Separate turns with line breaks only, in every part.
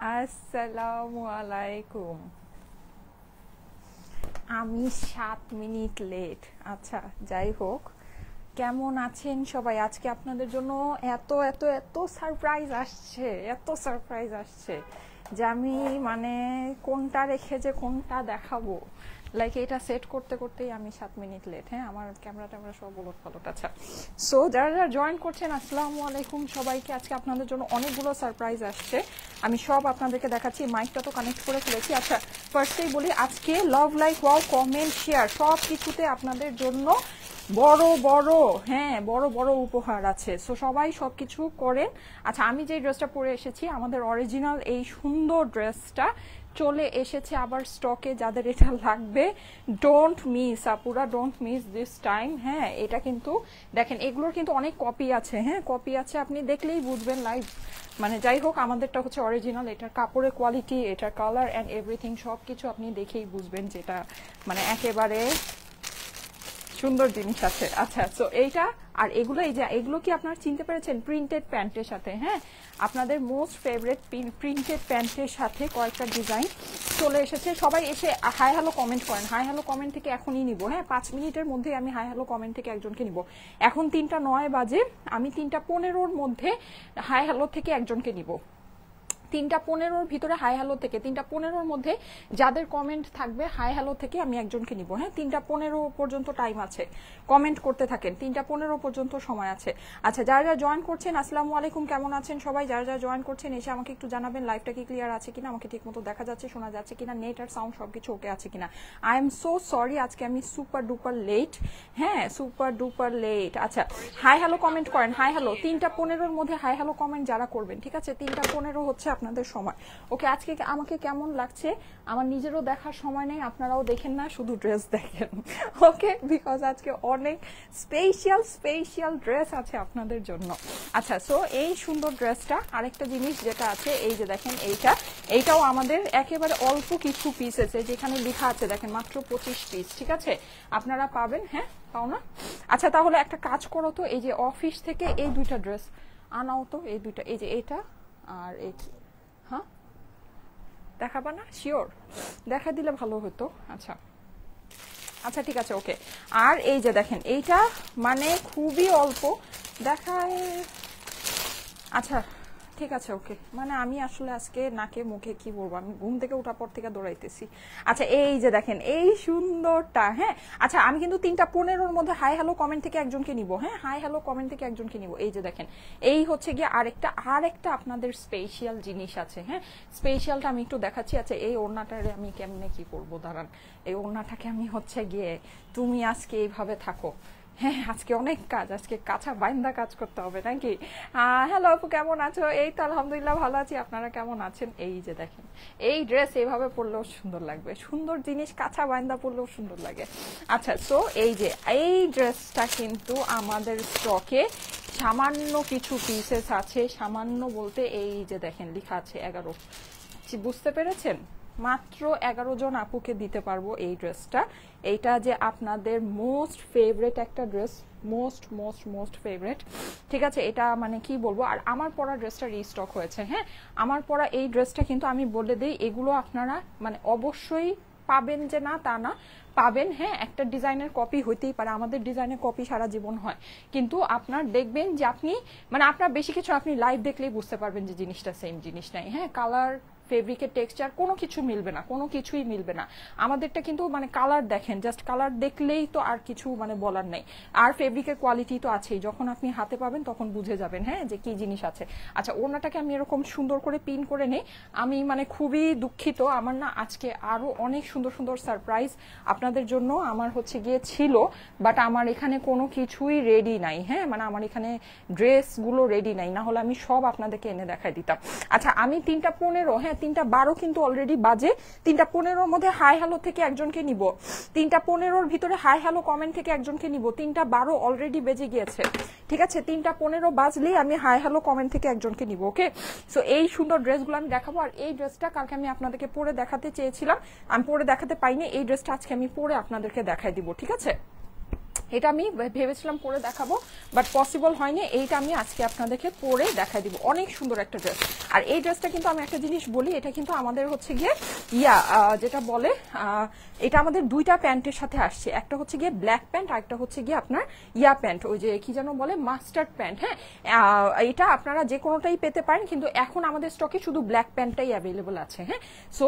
আসসালামু আলাইকুম। আমি 7 মিনিট লেট। আচ্ছা, যাই হোক, কেমন আছেন সবাই? আজকে আপনাদের জন্য এত এত এত সারপ্রাইজ আসছে, এত সারপ্রাইজ আসছে যে আমি মানে কোনটা রেখে যে কোনটা দেখাবো, লাইক এটা সেট করতে করতেই আমি 7 মিনিট লেট। হ্যাঁ, আমার ক্যামেরা ট্যামেরা সব উলট পালট। আচ্ছা, সো যারা যারা জয়েন করছেন আসসালামু আলাইকুম সবাইকে। আজকে আপনাদের জন্য অনেকগুলো সারপ্রাইজ আসছে, আমি সব আপনাদেরকে দেখাচ্ছি। মাইকটা তো কানেক্ট করে ফেলেছি। আচ্ছা, ফার্স্টেই বলি, আজকে লাভ, লাইক, ওয়াও, কমেন্ট, শেয়ার সব কিছুতে আপনাদের জন্য বড় বড়, হ্যাঁ, বড় বড় উপহার আছে। সো সবাই সবকিছু করেন। আচ্ছা, আমি যে ড্রেসটা পরে এসেছি, আমাদের অরিজিনাল এই সুন্দর ড্রেসটা চলে এসেছে আবার স্টকে। যাদের এটা লাগবে, ডোন্ট মিস আপুরা, ডোন্ট মিস দিস টাইম। হ্যাঁ, এটা কিন্তু দেখেন, এগুলোর কিন্তু অনেক কপি আছে। হ্যাঁ, কপি আছে, আপনি দেখলেই বুঝবেন লাইভ। মানে যাই হোক, আমাদেরটা হচ্ছে অরিজিনাল। এটার কাপড়ের কোয়ালিটি, এটার কালার অ্যান্ড এভরিথিং সব কিছু আপনি দেখেই বুঝবেন যেটা মানে একেবারে সুন্দর জিনিস আছে। আচ্ছা, সো এইটা আর এগুলো, এই যে এগুলো কি আপনারা চিনতে পেরেছেন? প্রিন্টেড প্যান্টের সাথে, হ্যাঁ, আপনাদের মোস্ট ফেভারিট প্রিন্টেড প্যান্টের সাথে কয়েকটা ডিজাইন চলে এসেছে। সবাই এসে হাই হ্যালো কমেন্ট করেন। হাই হ্যালো কমেন্ট থেকে এখনই নিব। হ্যাঁ, 5 মিনিটের মধ্যে আমি হাই হ্যালো কমেন্ট থেকে একজনকে নিব। এখন 3টা 9 বাজে, আমি 3টা 15-র মধ্যে হাই হ্যালো থেকে একজনকে নিব। 3টা 15-র ভিতরে হাই হ্যালো থেকে 3টা 15-র মধ্যে যাদের কমেন্ট থাকবে হাই হ্যালো থেকে আমি একজনকে নিব। হ্যাঁ, 3টা 15 পর্যন্ত টাইম আছে, কমেন্ট করতে থাকেন, 3টা 15 পর্যন্ত সময় আছে। আচ্ছা, যারা যারা জয়েন করছেন আসসালামু আলাইকুম, কেমন আছেন সবাই? যারা যারা জয়েন করছেন এসে আমাকে একটু জানাবেন লাইভটা কি ক্লিয়ার আছে কিনা, আমাকে ঠিক মতো দেখা যাচ্ছে, শোনা যাচ্ছে কিনা, নেট আর সাউন্ড সবকিছু ওকে আছে কিনা। আই এম সো সরি, আজকে আমি সুপার ডুপার লেট। হ্যাঁ, সুপার ডুপার লেট। আচ্ছা, হাই হ্যালো কমেন্ট করেন, হাই হ্যালো। 3টা 15-র মধ্যে হাই হ্যালো কমেন্ট যারা করবেন, ঠিক আছে? 3টা 15 হচ্ছে আপনাদের সময়। ওকে, আজকে আমাকে কেমন লাগছে আমার নিজেরও দেখার সময় নেই, আপনারাও দেখেন না, শুধু ড্রেস দেখেন। ওকে, বিকজ আজকে অনেক স্পেশাল স্পেশাল ড্রেস আছে আপনাদের জন্য। আচ্ছা, সো এই সুন্দর ড্রেসটা, আরেকটা জিনিস যেটা আছে, এই যে দেখেন, এইটাও আমাদের একেবারে অল্প কিছু পিস আছে, যেখানে লেখা আছে দেখেন মাত্র 25 পিস, ঠিক আছে? আপনারা পাবেন, হ্যাঁ, পাও না? আচ্ছা, তাহলে একটা কাজ করো তো, এই যে অফিস থেকে এই দুইটা ড্রেস আনাও তো, এই দুইটা, এই যে এটা আর এই, হ্যাঁ, দেখাবা না? শিওর, দেখা দিলে ভালো হতো। আচ্ছা আচ্ছা, ঠিক আছে, ওকে। আর এই যে দেখেন, এইটা মানে খুবই অল্প দেখায়। আচ্ছা, ঠিক আছে, ওকে। মানে আমি আসলে আজকে নাকে মুখে কি বলবো, আমি ঘুম থেকে ওঠার পর থেকে দৌড়াইতেছি। আচ্ছা, এই যে দেখেন এই সুন্দরটা, হ্যাঁ। আচ্ছা, আমি কিন্তু 3টা 15-র মধ্যে হাই হ্যালো কমেন্ট থেকে একজনকে নিব। হ্যাঁ, হাই হ্যালো কমেন্ট থেকে একজনকে নিব। এই যে দেখেন, এই হচ্ছে গিয়ে আরেকটা আপনাদের স্পেশাল জিনিস আছে। হ্যাঁ, স্পেশালটা আমি একটু দেখাচ্ছি। আচ্ছা, এই ওড়নাটারে আমি কেমনে কি করবো, দাঁড়ান। এই ওড়নাটাকে আমি হচ্ছে গিয়ে, তুমি আজকে এইভাবে থাকো। হ্যাঁ, আজকে অনেক কাজ, আজকে কাঁচা বাইন্দা কাজ করতে হবে নাকি? হ্যালো আপু, কেমন আছো? এই তো আলহামদুলিল্লাহ ভালো আছি, আপনারা কেমন আছেন? এই যে দেখেন, এই ড্রেস এইভাবে পরলেও সুন্দর লাগবে, সুন্দর জিনিস কাঁচা বাইন্দা পরলেও সুন্দর লাগে। আচ্ছা, সো এই যে এই ড্রেসটা কিন্তু আমাদের স্টকে সামান্য কিছু পিসেস আছে। সামান্য বলতে এই যে দেখেন লেখা আছে 11, বুঝতে পেরেছেন? মাত্র 11 জন আপুকে দিতে পারবো এই ড্রেসটা। এইটা যে আপনাদের মোস্ট ফেভারিট একটা dress, most most most favourite, ঠিক আছে? এটা মানে কি বলবো। আর আমার পরা ড্রেসটা রিস্টক হয়েছে। হ্যাঁ, আমার পরা এই ড্রেসটা কিন্তু আমি বলে দিই, এগুলো আপনারা মানে অবশ্যই পাবেন, যে না তা না, পাবেন। হ্যাঁ, একটা ডিজাইনের কপি হইতেই পারে, আমাদের ডিজাইনের কপি সারা জীবন হয়, কিন্তু আপনার দেখবেন যে আপনি মানে আপনার বেশি কিছু আপনি লাইভ দেখলেই বুঝতে পারবেন যে জিনিসটা সেম জিনিস নাই। হ্যাঁ, কালার, ফেব্রিকের টেক্সচার কোনো কিছু মিলবে না, কোনো কিছুই মিলবে না। আমাদেরটা কিন্তু মানে কালার দেখেন, জাস্ট কালার দেখলেই তো আর কিছু মানে বলার নেই। আর ফেব্রিকের কোয়ালিটি তো আছেই, যখন আপনি হাতে পাবেন তখন বুঝে যাবেন, হ্যাঁ, যে কি জিনিস আছে। আচ্ছা, ওড়নাটাকে আমি এরকম সুন্দর করে পিন করে নেই। আমি মানে খুবই দুঃখিত, আমার না আজকে আরো অনেক সুন্দর সুন্দর সারপ্রাইজ আপনাদের জন্য আমার হচ্ছে গিয়ে ছিল, বাট আমার এখানে কোনো কিছুই রেডি নাই। হ্যাঁ, মানে আমার এখানে ড্রেসগুলো রেডি নাই, না হলে আমি সব আপনাদেরকে এনে দেখাই দিতাম। আচ্ছা, আমি 3টা 15, হ্যাঁ 3টা 12 কিন্তু অলরেডি বাজে। 3টা 15-র মধ্যে হাই হ্যালো থেকে একজনকে নিব। 3টা 15-র ভিতরে হাই হ্যালো কমেন্ট থেকে একজনকে নিব। 3টা 12 অলরেডি বেজে গিয়েছে, ঠিক আছে? 3টা 15 বাজলেই আমি হাই হ্যালো কমেন্ট থেকে একজনকে নিব। ওকে, সো এই সুন্দর ড্রেসগুলো আমি দেখাবো। আর এই ড্রেসটা কালকে আমি আপনাদেরকে পরে দেখাতে চেয়েছিলাম, আমি পরে দেখাতে পাইনি। এই ড্রেসটা আজকে আমি পরে আপনাদেরকে দেখাই দিব, ঠিক আছে? এটা আমি ভেবেছিলাম পরে দেখাবো, বাট পসিবল হয়নি। এইটা আমি আজকে আপনাদেরকে পরে দেখাই দিব। অনেক সুন্দর একটা ড্রেস। আর এই ড্রেসটা কিন্তু আমি একটা জিনিস বলি, এটা কিন্তু আমাদের হচ্ছে গিয়ে যেটা বলে, এটা আমাদের দুইটা প্যান্টের সাথে আসছে। একটা হচ্ছে গিয়ে ব্ল্যাক প্যান্ট, আর একটা হচ্ছে গিয়ে আপনার প্যান্ট, ওই যে কি যেন বলে, মাস্টার্ড প্যান্ট। হ্যাঁ, এটা আপনারা যে কোনোটাই পেতে পারেন, কিন্তু এখন আমাদের স্টকে শুধু ব্ল্যাক প্যান্টটাই অ্যাভেলেবল আছে। হ্যাঁ, সো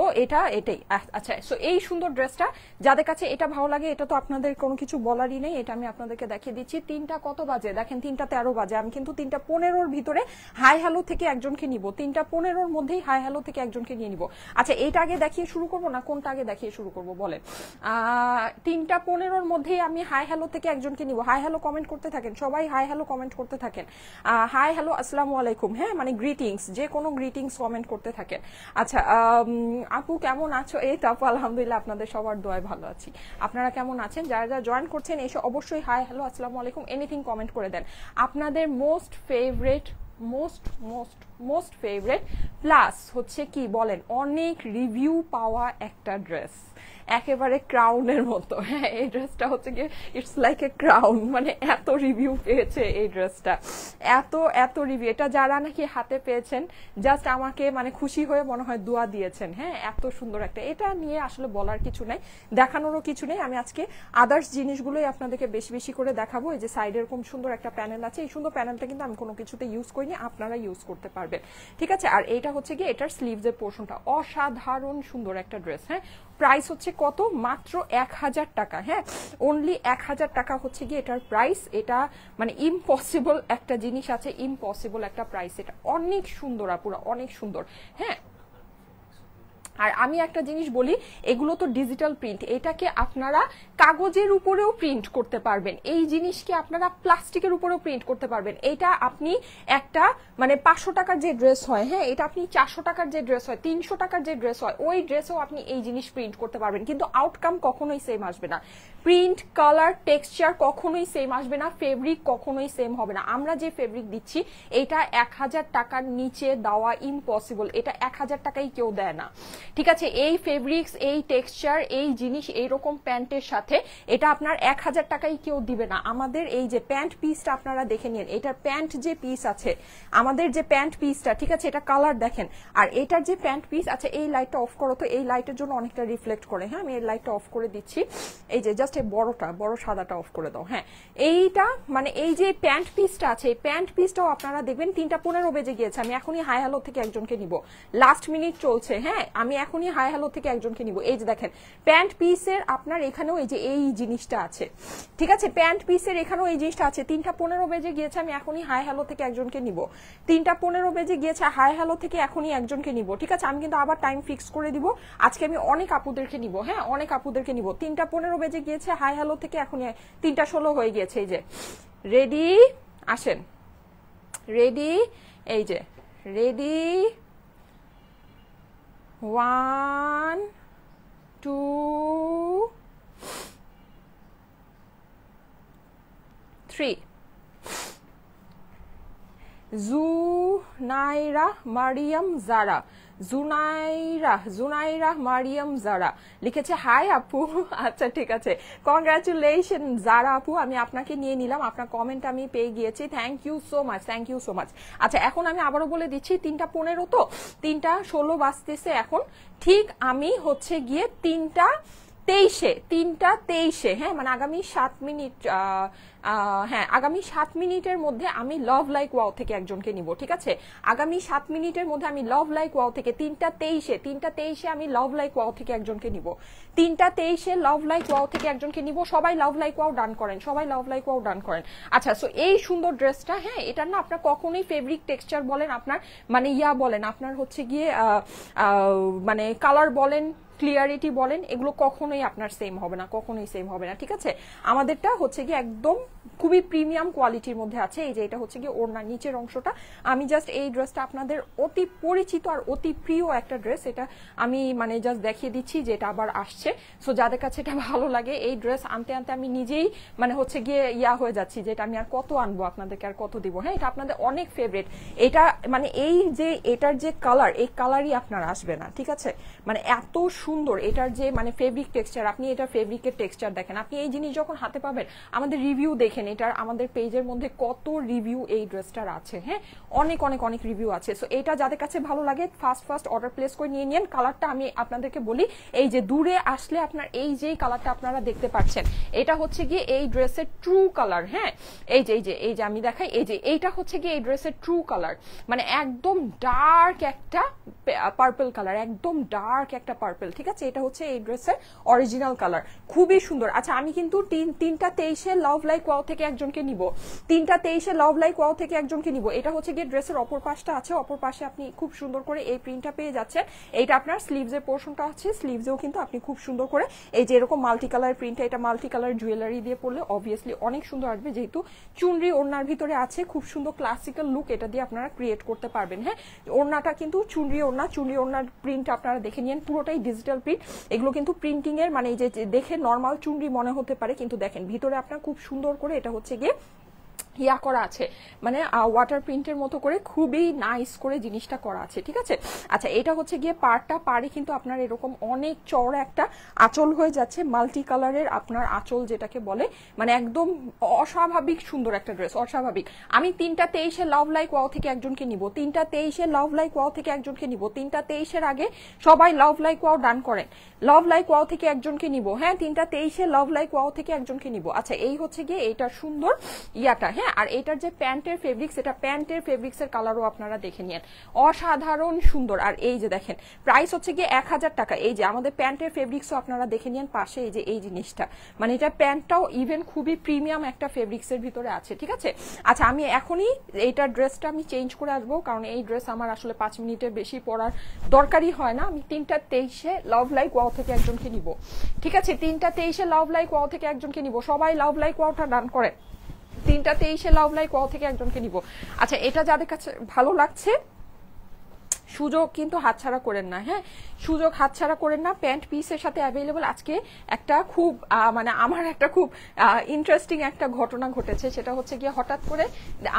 এটাই। আচ্ছা, সো এই সুন্দর ড্রেসটা যাদের কাছে এটা ভালো লাগে, এটা তো আপনাদের কোনো কিছু বলারই নেই। এটা আমি আপনাদেরকে দেখিয়ে দিচ্ছি। 3টা কত বাজে দেখেন, 3:13 বাজে। আমি কিন্তু 3:15 ভিতরে হাই হ্যালো থেকে একজনকে নিব। 3:15 মধ্যেই হাই হ্যালো থেকে একজনকে নিয়ে নিব। আচ্ছা, এইটা আগে দেখিয়ে শুরু করবো না কোনটা আগে দেখিয়ে শুরু করবো বলেন? 3:15 মধ্যেই আমি হাই হ্যালো থেকে একজনকে নিব। হাই হ্যালো কমেন্ট করতে থাকেন সবাই, হাই হ্যালো কমেন্ট করতে থাকেন। হাই হ্যালো আসসালামু আলাইকুম। হ্যাঁ, মানে গ্রিটিংস, যে কোনো গ্রিটিংস কমেন্ট করতে থাকেন। আচ্ছা, আপু কেমন আছো? এই তো আপু আলহামদুলিল্লাহ, আপনাদের সবার দোয়ায় ভালো আছি। আপনারা কেমন আছেন? যারা যারা জয়েন করছেন এসে অবশ্যই হাই হ্যালো আসসালামু আলাইকুম এনিথিং কমেন্ট করে দেন। আপনাদের মোস্ট ফেভারিট প্লাস হচ্ছে কি বলেন, অনেক রিভিউ পাওয়া একটা ড্রেস, একেবারে ক্রাউনের মতো। হ্যাঁ, এই ড্রেসটা হচ্ছে গিয়ে ইটস লাইক এ ক্রাউন, মানে এত রিভিউ পেয়েছে এই ড্রেসটা, এত রিভিউ। এটা যারা নাকি হাতে পেয়েছেন, জাস্ট আমাকে মানে খুশি হয়ে মনে হয় দোয়া দিয়েছেন। হ্যাঁ, এত সুন্দর একটা, এটা নিয়ে আসলে বলার কিছু নাই, দেখানোরও কিছু নেই। আমি আজকে আদার্স জিনিসগুলোই আপনাদেরকে বেশি বেশি করে দেখাবো। এই যে সাইডে এরকম সুন্দর একটা প্যানেল আছে, এই সুন্দর প্যানেলটা কিন্তু আমি কোনো কিছুতে ইউজ করিনি, আপনারা ইউজ করতে পারবেন। ঠিক আছে, আর এইটা হচ্ছে গিয়ে এটার স্লিভসের পোর্শনটা অসাধারণ সুন্দর একটা ড্রেস। হ্যাঁ, প্রাইস হচ্ছে কত? মাত্র 1000 টাকা। হ্যাঁ, অনলি 1000 টাকা হচ্ছে গিয়ে এটার প্রাইস। এটা মানে ইম্পসিবল একটা জিনিস আছে, ইম্পসিবল একটা প্রাইস। এটা অনেক সুন্দর আপুরা, অনেক সুন্দর। হ্যাঁ, আর আমি একটা জিনিস বলি, এগুলো তো ডিজিটাল প্রিন্ট, এটাকে আপনারা কাগজের উপরেও প্রিন্ট করতে পারবেন, এই জিনিসকে আপনারা প্লাস্টিকের উপরেও প্রিন্ট করতে পারবেন। এটা আপনি একটা মানে 500 টাকার যে ড্রেস হয়, হ্যাঁ, এটা আপনি 400 টাকার যে ড্রেস হয়, 300 টাকার যে ড্রেস হয়, ওই ড্রেসেও আপনি এই জিনিস প্রিন্ট করতে পারবেন, কিন্তু আউটকাম কখনোই সেম আসবে না। প্রিন্ট, কালার, টেক্সচার কখনোই সেম আসবে না, ফেব্রিক কখনোই সেম হবে না। আমরা যে ফেব্রিক দিচ্ছি এটা 1000 টাকার নিচে দেওয়া ইম্পসিবল, এটা 1000 টাকাই কেউ দেয় না। ঠিক আছে, এই ফেব্রিক্স, এই টেক্সচার, এই জিনিস এইরকম প্যান্টের সাথে এটা আপনার 1000 টাকাই কেউ দিবে না। আমাদের এই যে প্যান্ট পিসটা আপনারা দেখে নিন, এটার প্যান্ট যে পিস আছে, আমাদের যে প্যান্ট পিসটা, ঠিক আছে, এটা কালার দেখেন, আর এটার যে প্যান্ট পিস আছে, এই লাইটটা অফ করো তো, এই লাইটের জন্য অনেকটা রিফ্লেক্ট করে। হ্যাঁ, আমি এই লাইটটা অফ করে দিচ্ছি। এই যে জাস্ট এই বড় সাদাটা অফ করে দাও। হ্যাঁ, এইটা মানে এই যে প্যান্ট পিসটা আছে, এই প্যান্ট পিসটাও আপনারা দেখবেন 3:15 বেজে গিয়েছে, আমি এখনই হাই হ্যালো থেকে একজনকে নিব, লাস্ট মিনিট চলছে। হ্যাঁ, আমি এখনই হাই হ্যালো থেকে একজনকে নিব। এই যে দেখেন প্যান্ট পিসের আপনার এখানেও এই যে এই জিনিসটা আছে, ঠিক আছে, প্যান্ট পিসের এখানেও এই জিনিসটা আছে। 3:15 বেজে গিয়েছে, আমি এখনই হাই হ্যালো থেকে একজনকে নিব। 3:15 বেজে গিয়েছে, হাই হ্যালো থেকে এখনই একজনকে নিব। ঠিক আছে, আমি কিন্তু আবার টাইম ফিক্স করে দিব, আজকে আমি অনেক আপুদেরকে নিব। হ্যাঁ, অনেক আপুদেরকে নিব। 3:15 বেজে গিয়েছে, হাই হ্যালো থেকে এখনই 3:16 হয়ে গিয়েছে। এই যে রেডি, আসেন, রেডি, এই যে রেডি, 1 2 3 জুনাইরা মারিয়াম জারা, জুনাইরা মারিয়াম জারা লিখেছে হাই আপু। আচ্ছা ঠিক আছে, কংগ্রাচুলেশন জারা আপু, আমি আপনাকে নিয়ে নিলাম, আপনার কমেন্ট আমি পেয়ে গিয়েছি, thank you so much, thank you so much. আচ্ছা, এখন আমি আবারও বলে দিচ্ছি, 3:15 তো 3:16 বাজতেছে এখন, ঠিক আমি হচ্ছে গিয়ে 3:23, হ্যাঁ, মানে আগামী 7 মিনিট, হ্যাঁ, আগামী 7 মিনিটের মধ্যে আমি লাভ লাইক ওয়াও থেকে একজনকে নিব। ঠিক আছে, আগামী 7 মিনিটের মধ্যে আমি লাভ লাইক ওয়াও থেকে 3:23 আমি লাভ লাইক ওয়াও থেকে একজনকে নিব। 3:23 লাভ লাইক ওয়াও থেকে একজনকে নিব। সবাই লাভ লাইক ওয়াও ডান করেন, সবাই লাভ লাইক ওয়াও ডান করেন। আচ্ছা, সো এই সুন্দর ড্রেসটা, হ্যাঁ, এটা না আপনার কখনোই ফেব্রিক টেক্সচার বলেন, আপনার মানে বলেন, আপনার হচ্ছে গিয়ে মানে কালার বলেন, ক্লিয়ারিটি বলেন, এগুলো কখনোই আপনার সেম হবে না, কখনোই সেম হবে না। ঠিক আছে, আমাদেরটা হচ্ছে গিয়ে একদম খুবই প্রিমিয়াম কোয়ালিটির মধ্যে আছে। এই যে এটা হচ্ছে গিয়ে ওড়নার নিচের অংশটা। আমি জাস্ট এই ড্রেসটা আপনাদের অতি পরিচিত আর অতি প্রিয় একটা ড্রেস, এটা আমি মানে জাস্ট দেখিয়ে দিচ্ছি যে এটা আবার আসছে। সো যাদের কাছে এটা ভালো লাগে, এই ড্রেস আনতে আনতে আমি নিজেই মানে হচ্ছে গিয়ে হয়ে যাচ্ছি যে এটা আমি আর কত আনবো, আপনাদেরকে আর কত দিব। হ্যাঁ, এটা আপনাদের অনেক ফেভারিট। এটা মানে এই যে এটার যে কালার, এই কালারই আপনার আসবে না, ঠিক আছে? মানে এত সুন্দর এটার যে মানে ফেব্রিক টেক্সচার, আপনি এটা ফেব্রিকের টেক্সচার দেখেন, আপনি এই জিনিস যখন হাতে পাবেন, আমাদের রিভিউ দেখেন, এটার আমাদের পেজের মধ্যে কত রিভিউ এই ড্রেসটার আছে। হ্যাঁ, অনেক অনেক অনেক রিভিউ আছে। সো এটা যাদের কাছে ভালো লাগে ফার্স্ট অর্ডার প্লেস করে নিয়ে নিন। কালারটা আমি আপনাদেরকে বলি, এই যে দূরে আসলে আপনার এই যে কালারটা আপনারা দেখতে পাচ্ছেন, এটা হচ্ছে গিয়ে এই ড্রেসের ট্রু কালার। হ্যাঁ, এই যে আমি দেখাই, এই যে এইটা হচ্ছে গিয়ে এই ড্রেসের ট্রু কালার, মানে একদম ডার্ক একটা পার্পল কালার, একদম ডার্ক একটা পার্পল, ঠিক আছে? এটা হচ্ছে এই ড্রেসের অরিজিনাল কালার, খুবই সুন্দর। আচ্ছা, আমি কিন্তু 3টা23-এ লাভ লাইক ওয়াও থেকে একজনকে নিব, 3টা23-এ লাভ লাইক ওয়াও থেকে একজনকে নিব। এটা হচ্ছে গিয়ে ড্রেসের অপর পাশটা আছে, অপর পাশে আপনি খুব সুন্দর করে এই প্রিন্টটা পেয়ে যাচ্ছেন। এইটা আপনার স্লিভসের পোর্শনটা আছে, স্লিভসেও কিন্তু আপনি খুব সুন্দর করে এই যে এরকম মাল্টি কালার প্রিন্টটা, এটা মাল্টি কালার জুয়েলারি দিয়ে পরলে অবভিয়াসলি অনেক সুন্দর আসবে, যেহেতু চুনরি ওড়নার ভিতরে আছে। খুব সুন্দর ক্লাসিক্যাল লুক এটা দিয়ে আপনারা ক্রিয়েট করতে পারবেন। হ্যাঁ, ওড়নাটা কিন্তু চুনরি ওড়নার প্রিন্ট আপনারা দেখে নিন, পুরোটাই ডিজিটাল প্রিন্ট। এগুলো কিন্তু প্রিন্টিং এর মানে এই যে দেখে নর্মাল চুনরি মনে হতে পারে, কিন্তু দেখেন ভিতরে আপনার খুব সুন্দর করে এটা হচ্ছে গিয়ে করা আছে, মানে ওয়াটার প্রিন্টের মতো করে খুবই নাইস করে জিনিসটা করা আছে, ঠিক আছে? আচ্ছা, এটা হচ্ছে গিয়ে পাড়ে কিন্তু আপনার এরকম অনেক চওড়া একটা আঁচল হয়ে যাচ্ছে, মাল্টি কালারের আপনার আঁচল যেটাকে বলে, মানে একদম অস্বাভাবিক সুন্দর একটা ড্রেস, অস্বাভাবিক। আমি 3টা23-এ লাভ লাইক ওয়াও থেকে একজনকে নিব, 3টা23-এ লাভ লাইক ওয়াও থেকে একজনকে নিব, 3টা23-এর আগে সবাই লাভ লাইক ওয়াও ডান করেন, লাভ লাইক ওয়াও থেকে একজনকে নিব। হ্যাঁ, 3টা23-এ লাভ লাইক ওয়াও থেকে একজনকে নিব। আচ্ছা, এই হচ্ছে গিয়ে এইটা সুন্দর ইয়াটা। হ্যাঁ, আর এটার যে প্যান্টের ফেব্রিক্স, এটা প্যান্টের ফেব্রিক্সের কালারও আপনারা দেখে নিন, অসাধারণ সুন্দর। আর এই যে দেখেন প্রাইস হচ্ছে গিয়ে 1000 টাকা। এই যে আমাদের প্যান্টের ফেব্রিক্সও আপনারা দেখে নিন পাশে, এই যে এই জিনিসটা, মানে এটা প্যান্টটাও ইভেন খুবই প্রিমিয়াম একটা ফেব্রিক্সের ভিতরে আছে, ঠিক আছে? আচ্ছা, আমি এখনই এইটার ড্রেসটা আমি চেঞ্জ করে আসবো, কারণ এই ড্রেস আমার আসলে 5 মিনিটের বেশি পরার দরকারই হয় না। আমি 3টা23-এ লাভ লাইক ওয়াও থেকে একজনকে নিব, ঠিক আছে? 3টা23-এ লাভ লাইক ওয়াও থেকে একজনকে নিব, সবাই লাভ লাইক ওয়াওটা ডান করে। 3টা23-এ লাভ লাইক ওয়াও থেকে একজনকে নিব। আচ্ছা, এটা যাদের কাছে ভালো লাগছে, সুযোগ কিন্তু হাতছাড়া করেন না। হ্যাঁ, সুযোগ হাতছাড়া করেন না। প্যান্ট পিসের সাথে অ্যাভেলেবল। আজকে একটা খুব মানে আমার একটা খুব ইন্টারেস্টিং একটা ঘটনা ঘটেছে, সেটা হচ্ছে গিয়ে হঠাৎ করে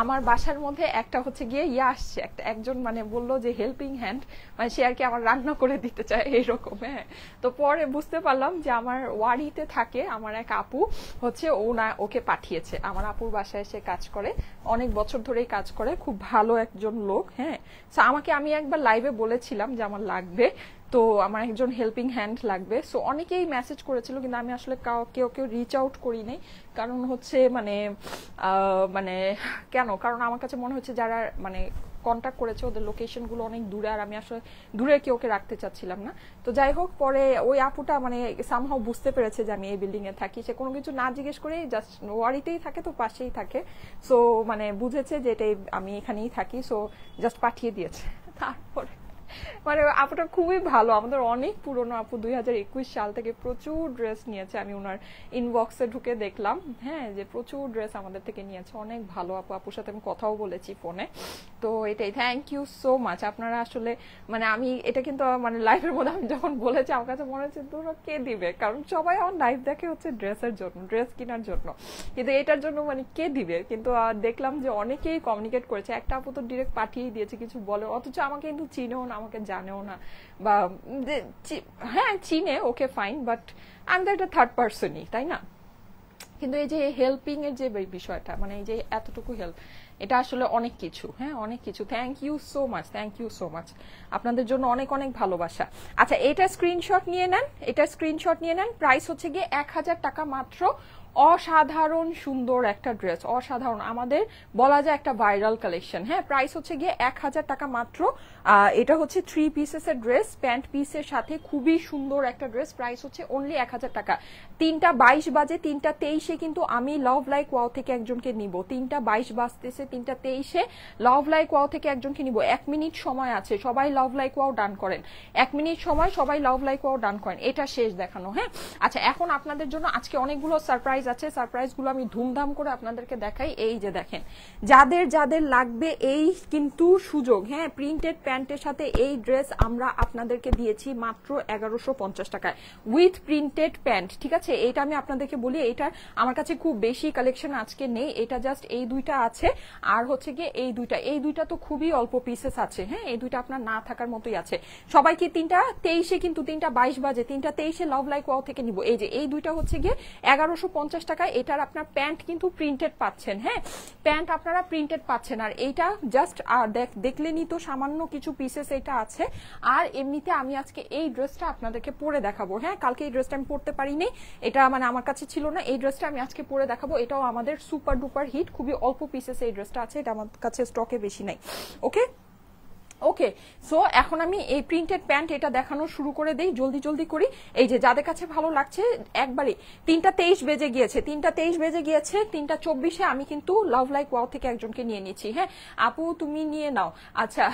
আমার বাসার মধ্যে একটা হচ্ছে গিয়ে আসছে, একজন মানে বললো যে হেল্পিং হ্যান্ড, মানে সে আর কি আমার রান্না করে দিতে চায় এইরকম। হ্যাঁ, তো পরে বুঝতে পারলাম যে আমার ওয়ারিতে থাকে আমার এক আপু, হচ্ছে ওকে পাঠিয়েছে। আমার আপুর বাসায় এসে কাজ করে, অনেক বছর ধরেই কাজ করে, খুব ভালো একজন লোক। হ্যাঁ, আমাকে আমি একবার লাইভে বলেছিলাম যে আমার লাগবে, তো আমার একজন হেল্পিং হ্যান্ড লাগবে। সো অনেকেই মেসেজ করেছিল, কিন্তু আমি আসলে কেউ রিচ আউট করি নাই, কারণ হচ্ছে মানে কেন, কারণ আমার কাছে মনে হচ্ছে যারা মানে কন্ট্যাক্ট করেছে ওদের লোকেশন গুলো অনেক দূরে, আর আমি আসলে দূরে কেউকে রাখতে চাচ্ছিলাম না। তো যাই হোক, পরে ওই আপুটা মানে সামহাও বুঝতে পেরেছে যে আমি এই বিল্ডিং এ থাকি, সে কোনো কিছু না জিজ্ঞেস করে জাস্ট ওয়ারিতেই থাকে, তো পাশেই থাকে। সো মানে বুঝেছে যে এটাই আমি এখানেই থাকি, সো জাস্ট পাঠিয়ে দিয়েছে। তারপরে মানে আপুটা খুবই ভালো, আমাদের অনেক পুরনো আপু, 2021 সাল থেকে প্রচুর ড্রেস নিয়েছে। আমি ওনার ইনবক্সে ঢুকে দেখলাম, হ্যাঁ, যে প্রচুর ড্রেস আমাদের থেকে নিয়েছে। অনেক ভালো আপু, আপুর সাথে আমি কথাও বলেছি ফোনে। তো এটাই, থ্যাংক ইউ সো মাচ। আপনারা আসলে মানে আমি এটা কিন্তু মানে লাইভের মধ্যে আমি যখন বলেছি, আমার কাছে মনে হচ্ছে তোরা কে দিবে, কারণ সবাই আমার লাইভ দেখে হচ্ছে ড্রেসের জন্য, ড্রেস কেনার জন্য, কিন্তু এটার জন্য মানে কে দিবে। কিন্তু দেখলাম যে অনেকেই কমিউনিকেট করেছে, একটা আপু তো ডিরেক্ট পাঠিয়েই দিয়েছে কিছু বলে, অথচ আমাকে কিন্তু চিনেও না, আমাকে জানেও না, বা হ্যাঁ চিনে, okay fine, but I am that third পার্সনই, তাই না? কিন্তু এই যে হেল্পিং এর যে বিষয়টা, মানে এই যে এতটুকু হেল্প, এটা আসলে অনেক কিছু। হ্যাঁ, অনেক কিছু। Thank you so much, thank you so much, আপনাদের জন্য অনেক অনেক ভালোবাসা। আচ্ছা, এটা স্ক্রিনশট নিয়ে নেন, এটা স্ক্রিনশট নিয়ে নেন। প্রাইস হচ্ছে গিয়ে 1000 টাকা মাত্র। অসাধারণ সুন্দর একটা ড্রেস, অসাধারণ, আমাদের বলা যায় একটা ভাইরাল কালেকশন। হ্যাঁ, প্রাইস হচ্ছে গিয়ে 1000 টাকা মাত্র। এটা হচ্ছে 3 পিসের ড্রেস, প্যান্ট পিসের সাথে খুবই সুন্দর একটা ড্রেস। প্রাইস হচ্ছে অনলি 1000 টাকা। 3টা22 বাজে, 3টা23-এ কিন্তু আমি লাভ লাইক ওয়াও থেকে একজনকে নিব। 3টা22 বাজতেছে, 3টা23-এ লাভ লাইক ওয়াও থেকে একজনকে নিব। 1 মিনিট সময় আছে, সবাই লাভ লাইক ওয়াও ডান করেন। 1 মিনিট সময়, সবাই লাভ লাইক ওয়াও ডান করেন। এটা শেষ দেখানো। হ্যাঁ, আচ্ছা, এখন আপনাদের জন্য আজকে অনেকগুলো সারপ্রাইজ সারপ্রাইজ আছে, সারপ্রাইজগুলো আমি ধুমধাম করে আপনাদেরকে দেখাই। এই যে দেখেন, যাদের যাদের লাগবে এই কিন্তু সুযোগ, হ্যাঁ, প্রিন্টেড প্যান্টের সাথে এই ড্রেস আমরা আপনাদেরকে দিয়েছি মাত্র 1150 টাকায় উইথ প্রিন্টেড প্যান্ট। ঠিক আছে, এটা আমি আপনাদেরকে বলি, এটার আমার কাছে খুব বেশি কালেকশন আজকে নেই, এটা জাস্ট এই দুইটা আছে, আর হচ্ছে গিয়ে এই দুইটা তো খুবই অল্প পিসেস আছে, হ্যাঁ, এই দুইটা আপনার না থাকার মতোই আছে। সবাইকে 3:23 কিন্তু 3:22 বাজে, 3:23 লাভ লাইক ওয়াও থেকে নিব। এই যে এই দুইটা হচ্ছে গিয়ে 1150 টাকায়, এটার আপনার প্যান্ট কিন্তু প্রিন্টেড পাচ্ছেন, হ্যাঁ, প্যান্ট আপনারা প্রিন্টেড পাচ্ছেন। আর এইটা জাস্ট দেখলেনি তো সামান্য কিছু পিসেস এটা আছে। আর এমনিতে আমি আজকে এই ড্রেসটা আপনাদেরকে পরে দেখাবো, হ্যাঁ, কালকে এই ড্রেসটা আমি পরতে পারিনি, এটা মানে আমার কাছে ছিল না, এই ড্রেসটা আমি আজকে পরে দেখাবো। এটাও আমাদের সুপার ডুপার হিট, খুবই অল্প পিসেস এই ড্রেসটা আছে, এটা আমার কাছে স্টকে বেশি নাই। ওকে ওকে, সো এখন আমি এই প্রিন্টেড প্যান্ট এটা দেখানো শুরু করে দেই, জলদি জলদি করি। এই যে যাদের কাছে ভালো লাগছে একবারে, 3:23 বেজে গিয়েছে, 3:23 বেজে গিয়েছে, 3:24 আমি কিন্তু লাভ লাইক ওয়াও থেকে একজনকে নিয়ে নিচ্ছি। হ্যাঁ আপু তুমি নিয়ে নাও, আচ্ছা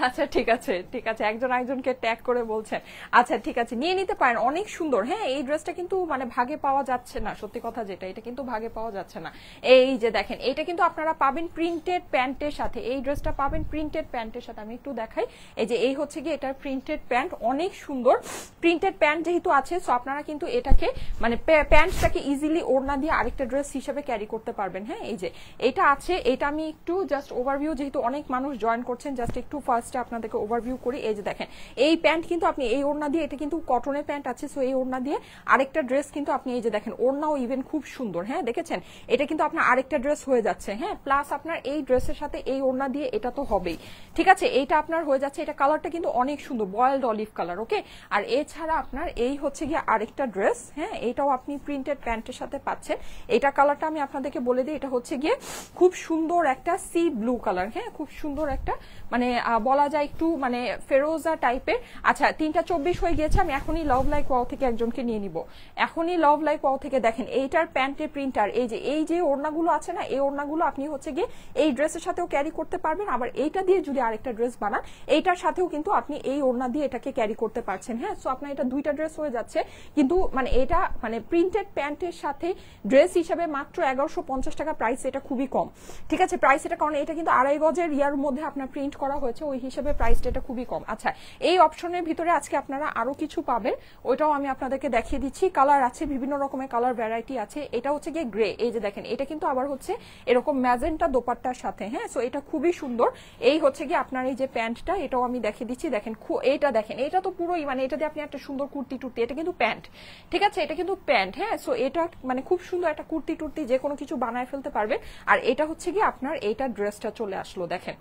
আচ্ছা ঠিক আছে ঠিক আছে, একজনকে ট্যাগ করে বলছেন, আচ্ছা ঠিক আছে নিয়ে নিতে পারেন, অনেক সুন্দর। হ্যাঁ এই ড্রেসটা কিন্তু মানে ভাগে পাওয়া যাচ্ছে না, সত্যি কথা যেটা, এটা কিন্তু ভাগে পাওয়া যাচ্ছে না। এই যে দেখেন, এটা কিন্তু আপনারা পাবেন প্রিন্টেড প্যান্টের সাথে, এই ড্রেসটা পাবেন প্রিন্টেড প্যান্টের সাথে। আমি একটু দেখাই, এই যে এই হচ্ছে কি এটার প্রিন্টেড প্যান্ট, অনেক সুন্দর প্রিন্টেড প্যান্ট যেহেতু আছে, সো আপনারা কিন্তু এটাকে মানে প্যান্টটাকে ইজিলি ওড়না দিয়ে আরেকটা ড্রেস হিসেবে ক্যারি করতে পারবেন। হ্যাঁ এই যে এটা আছে, এটা আমি একটু জাস্ট ওভারভিউ, যেহেতু অনেক মানুষ জয়েন করছেন, জাস্ট একটু ফার্স্টে আপনাদেরকে ওভারভিউ করি। এই যে দেখেন, এই প্যান্ট কিন্তু আপনি এই ওড়না দিয়ে, এটা কিন্তু কটনের প্যান্ট আছে, সো এই ওড়না দিয়ে আরেকটা ড্রেস কিন্তু আপনি, এই যে দেখেন ওড়নাও ইভেন খুব সুন্দর, হ্যাঁ দেখেছেন, এটা কিন্তু আপনার আরেকটা ড্রেস হয়ে যাচ্ছে। হ্যাঁ প্লাস আপনার এই ড্রেসের সাথে এই ওড়না দিয়ে এটা তো হবেই, ঠিক আছে, এইটা আপনার হয়ে যাচ্ছে। এটা কালারটা কিন্তু অনেক সুন্দর, বয়েলড অলিভ কালার। ওকে, আর এছাড়া আপনার এই হচ্ছে গিয়ে আরেকটা ড্রেস, হ্যাঁ এটাও আপনি প্রিন্টেড প্যান্টের সাথে পাচ্ছেন। এটা কালারটা আমি আপনাদেরকে বলে দিই, এটা হচ্ছে গিয়ে খুব সুন্দর একটা সি ব্লু কালার, হ্যাঁ খুব সুন্দর একটা মানে বলা যায় একটু মানে ফেরোজা টাইপের। আচ্ছা 3:24 হয়ে গিয়েছে, আমি এখনই লাভ লাইক ওয়াও থেকে একজনকে নিয়ে নিব, এখনই লাভ লাইক ওয়াও থেকে। দেখেন এইটার প্যান্টের প্রিন্টার, এই যে ওড়নাগুলো আছে না, এই ওড়নাগুলো আপনি হচ্ছে গিয়ে এই ড্রেসের সাথেও ক্যারি করতে পারবেন, আবার এইটা দিয়ে যদি আরেকটা ড্রেস বানান এইটার সাথেও কিন্তু আপনি এই ওড়না দিয়ে এটাকে ক্যারি করতে পারছেন। হ্যাঁ সো আপনার এটা দুইটা ড্রেস হয়ে যাচ্ছে, কিন্তু মানে এটা মানে প্রিন্টেড প্যান্টের সাথে ড্রেস হিসাবে মাত্র 1150 টাকা প্রাইস, এটা খুবই কম, ঠিক আছে প্রাইস এটা, কারণ এটা কিন্তু 2.5 গজের ইয়ার মধ্যে আপনার প্রিন্ট করা হয়েছে, ওই হিসেবে প্রাইসটা এটা খুবই কম। আচ্ছা এই অপশনের ভিতরে আজকে আপনারা আরো কিছু পাবেন, ওইটাও আমি আপনাদেরকে দেখিয়ে দিচ্ছি। কালার আছে, বিভিন্ন রকমের কালার ভ্যারাইটি আছে। এটা হচ্ছে গিয়ে গ্রে, এই যে দেখেন এটা কিন্তু আবার হচ্ছে এরকম ম্যাজেন্টা দোপাট্টার সাথে। হ্যাঁ সো এটা খুবই সুন্দর। এই হচ্ছে গিয়ে আপনার এই যে প্যান্টটা, এটাও আমি দেখিয়ে দিচ্ছি। দেখেন এটা দেখেন, এটা তো পুরোই মানে এটা দিয়ে আপনি একটা সুন্দর কুর্তি টুর্তি, এটা কিন্তু প্যান্ট, ঠিক আছে এটা কিন্তু প্যান্ট। হ্যাঁ সো এটা মানে খুব সুন্দর একটা কুর্তি টুর্তি যে কোনো কিছু বানায় ফেলতে পারবেন। আর এটা হচ্ছে গিয়ে আপনার এইটা ড্রেসটা চলে আসলো, দেখেন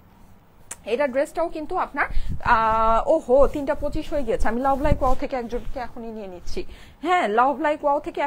এটা ড্রেসটাও কিন্তু আপনার ওহো 3:25 হয়ে গেছে, আমি লাভ লাইক ওয়াও থেকে একজনকে এখনই নিয়ে নিচ্ছি। হ্যাঁ লাভ লাইক ওয়াও থেকে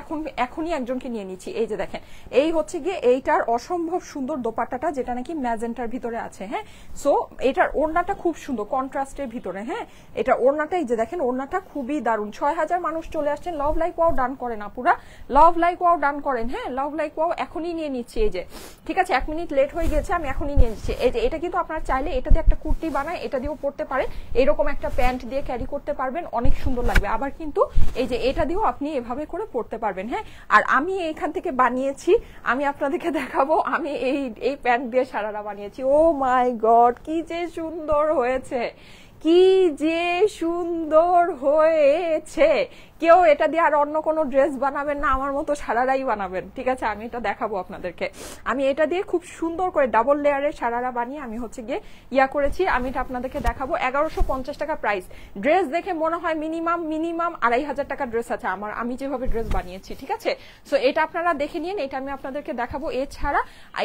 এখনই একজনকে নিয়ে নিচ্ছি। এই যে দেখেন, এই হচ্ছে গিয়ে এইটার অসম্ভব সুন্দর দোপাট্টাটা, যেটা নাকি ম্যাজেন্টার ভিতরে আছে। হ্যাঁ সো এটার ওড়নাটা খুব সুন্দর কন্ট্রাস্টের ভিতরে। হ্যাঁ এটা ওড়নাটা, এই যে দেখেন ওড়নাটা খুবই দারুণ। 6000 মানুষ চলে আসছেন, লাভ লাইক ওয়াও ডান করেন আপুরা, লাভ লাইক ওয়াও ডান করেন। হ্যাঁ লাভ লাইক ওয়াও এখনই নিয়ে নিচ্ছি। এই যে ঠিক আছে 1 মিনিট লেট হয়ে গেছে, আমি এখনই নিয়ে নিচ্ছি। এই যে এটা কিন্তু আপনার চাইলে এটা দিয়ে একটা কুর্তি বানায়, এটা দিয়েও পরতে পারেন, এরকম একটা প্যান্ট দিয়ে ক্যারি করতে পারবেন, অনেক সুন্দর লাগবে। আবার কিন্তু এই যে এটা দিয়েও আপনি এভাবে করে পরতে পারবেন। হ্যাঁ আর আমি এখান থেকে বানিয়েছি, আমি আপনাদেরকে দেখাবো, আমি এই প্যান্ট দিয়ে সারারা বানিয়েছি। ও মাই গড কি যে সুন্দর হয়েছে, কি যে সুন্দর হয়েছে। কেউ এটা দিয়ে আর অন্য কোনো ড্রেস বানাবেন না, আমার মতো সারারাই বানাবেন, ঠিক আছে আমি এটা দেখাবো আপনাদেরকে। আমি এটা দিয়ে খুব সুন্দর করে ডাবল লেয়ারের সারারা বানিয়ে আমি হচ্ছে গিয়ে ইয়া করেছি, আমি এটা আপনাদেরকে দেখাবো। 1150 টাকা প্রাইস। ড্রেস দেখে মনে হয় মিনিমাম 2500 টাকা ড্রেস আছে আমার, আমি যেভাবে ড্রেস বানিয়েছি, ঠিক আছে সো এটা আপনারা দেখে নিন, এটা আমি আপনাদেরকে দেখাবো। এছাড়া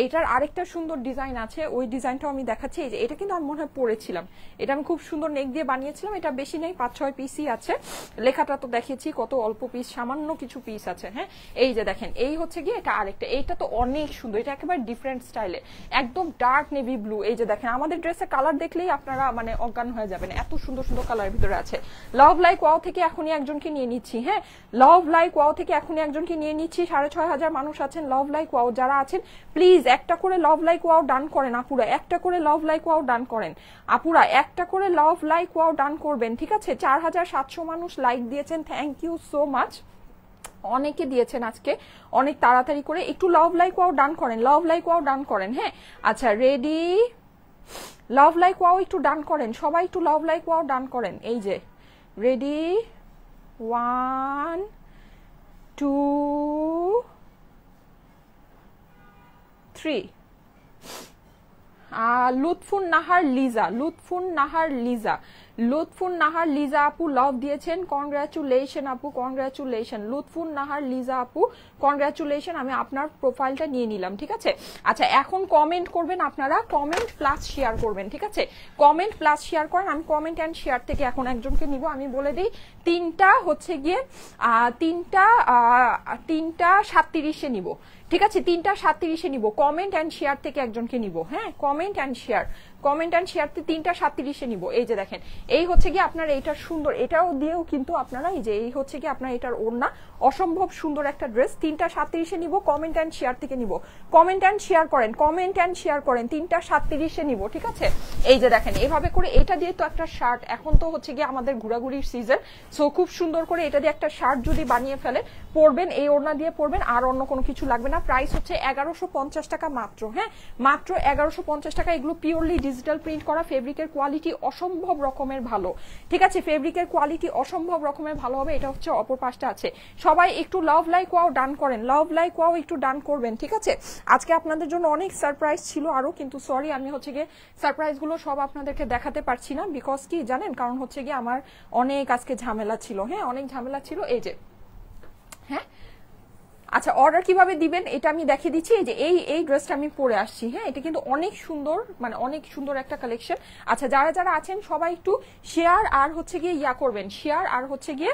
এটার আরেকটা সুন্দর ডিজাইন আছে, ওই ডিজাইনটাও আমি দেখাচ্ছি। এই যে এটা কিন্তু আমি মনে হয় পরেছিলাম, এটা আমি খুব সুন্দর নেক দিয়ে বানিয়েছিলাম, এটা বেশি নেই 5-6 পিসই আছে, লেখাটা তো দেখেছি কত অল্প পিস, সামান্য কিছু পিস আছে। হ্যাঁ এই যে দেখেন, এই হচ্ছে গিয়ে এটা আরেকটা, এইটা তো অনেক সুন্দর, এটা একেবারে ডিফারেন্ট স্টাইলে, একদম ডার্ক নেভি ব্লু। এই যে দেখেন আমাদের ড্রেসের কালার দেখলেই আপনারা মানে অজ্ঞান হয়ে যাবেন, এত সুন্দর সুন্দর কালারের ভিতরে আছে। লাভ লাইক ওয়াও থেকে এখনই একজনকে নিয়ে নিচ্ছি। হ্যাঁ লাভ লাইক ওয়াও থেকে এখনই একজনকে নিয়ে নিচ্ছি। 6500 মানুষ আছেন লাভ লাইক ওয়াও যারা আছেন, প্লিজ একটা করে লাভ লাইক ওয়াও ডান করেন আপুরা, একটা করে লাভ লাইক ওয়াও ডান করেন আপুরা, একটা করে লাভ লাইক ওয়াও ডান করবেন, ঠিক আছে। 4700 মানুষ লাইক দিয়েছেন, থ্যাংক ইউ সো মাচ। অনেকে দিয়েছেন আজকে অনেক তাড়াতাড়ি করে, একটু লাভ লাইক ওয়াও ডান করেন, লাভ লাইক ওয়াও ডান করেন। হ্যাঁ আচ্ছা রেডি, লাভ লাইক ওয়াও একটু ডান করেন সবাই, একটু লাভ লাইক ওয়াও ডান করেন। এই যে রেডি 1 2 3। লুৎফুন নাহার লিজা, লুৎফুন নাহার লিজা, লুৎফুন নাহার লিজা আপু লাভ দিয়েছেন, কংগ্রাচুলেশন আপু, কংগ্রাচুলেশন লুৎফুন নাহার লিজা আপু, কংগ্রাচুলেশন। আমি আপনার প্রোফাইলটা নিয়ে নিলাম, ঠিক আছে। আচ্ছা এখন কমেন্ট করবেন আপনারা, কমেন্ট প্লাস শেয়ার করবেন, ঠিক আছে। কমেন্ট প্লাস শেয়ার করেন। আমি কমেন্ট অ্যান্ড শেয়ার থেকে এখন একজনকে নিব। আমি বলে দিই তিনটা হচ্ছে গিয়ে 3:37 নিব, ঠিক আছে। 3:37 নিব, কমেন্ট অ্যান্ড শেয়ার থেকে একজনকে নিব। হ্যাঁ comment and share, comment and শেয়ারতে 3:37 নিব। এই যে দেখেন এই হচ্ছে কি আপনার এইটার সুন্দর, এটাও দিয়েও কিন্তু আপনারা এই যে এই হচ্ছে কি আপনার এটার ওড়না, অসম্ভব সুন্দর একটা ড্রেস। 3:37 নিব, কমেন্ট অ্যান্ড শেয়ার থেকে নিব। কমেন্ট অ্যান্ড শেয়ার করেন, কমেন্ট অ্যান্ড শেয়ার করেন, 3:37 নিব, ঠিক আছে। এই যে দেখেন এভাবে করে এটা দিয়ে তো একটা শার্ট, এখন তো হচ্ছে গিয়ে আমাদের ঘোরাঘুরির সিজন, সো খুব সুন্দর করে এটা দিয়ে একটা শার্ট যদি বানিয়ে ফেলে পরবেন, এই ওড়না দিয়ে পরবেন, আর অন্য কোনো কিছু লাগবে না। প্রাইস হচ্ছে 1150 টাকা মাত্র। হ্যাঁ মাত্র 1150 টাকা। এগুলো পিওরলি ডিজিটাল প্রিন্ট করা, ফেব্রিকের কোয়ালিটি অসম্ভব রকমের ভালো, ঠিক আছে। ফেব্রিকের কোয়ালিটি অসম্ভব রকমের ভালো হবে। এটা হচ্ছে অপর পাশটা আছে। সবাই একটু লাভ লাইক ওয়াও ডান করেন, লাভ লাইক ওয়াও একটু ডান করবেন, ঠিক আছে। আজকে আপনাদের জন্য অনেক সারপ্রাইজ ছিল আরো, কিন্তু সরি আমি হচ্ছে গিয়ে সারপ্রাইজ গুলো সব আপনাদেরকে দেখাতে পারছি না, বিকজ কি জানেন, কারণ হচ্ছে গিয়ে আমার অনেক আজকে ঝামেলা ছিল। হ্যাঁ অনেক ঝামেলা ছিল। এই যে হ্যাঁ আচ্ছা অর্ডার কিভাবে দিবেন এটা আমি দেখিয়ে দিচ্ছি। এই যে এই ড্রেসটা আমি পরে আসছি। হ্যাঁ এটা কিন্তু অনেক সুন্দর, মানে অনেক সুন্দর একটা কালেকশন। আচ্ছা যারা যারা আছেন সবাই একটু শেয়ার আর হচ্ছে গিয়ে ইয়া করবেন, শেয়ার আর হচ্ছে গিয়ে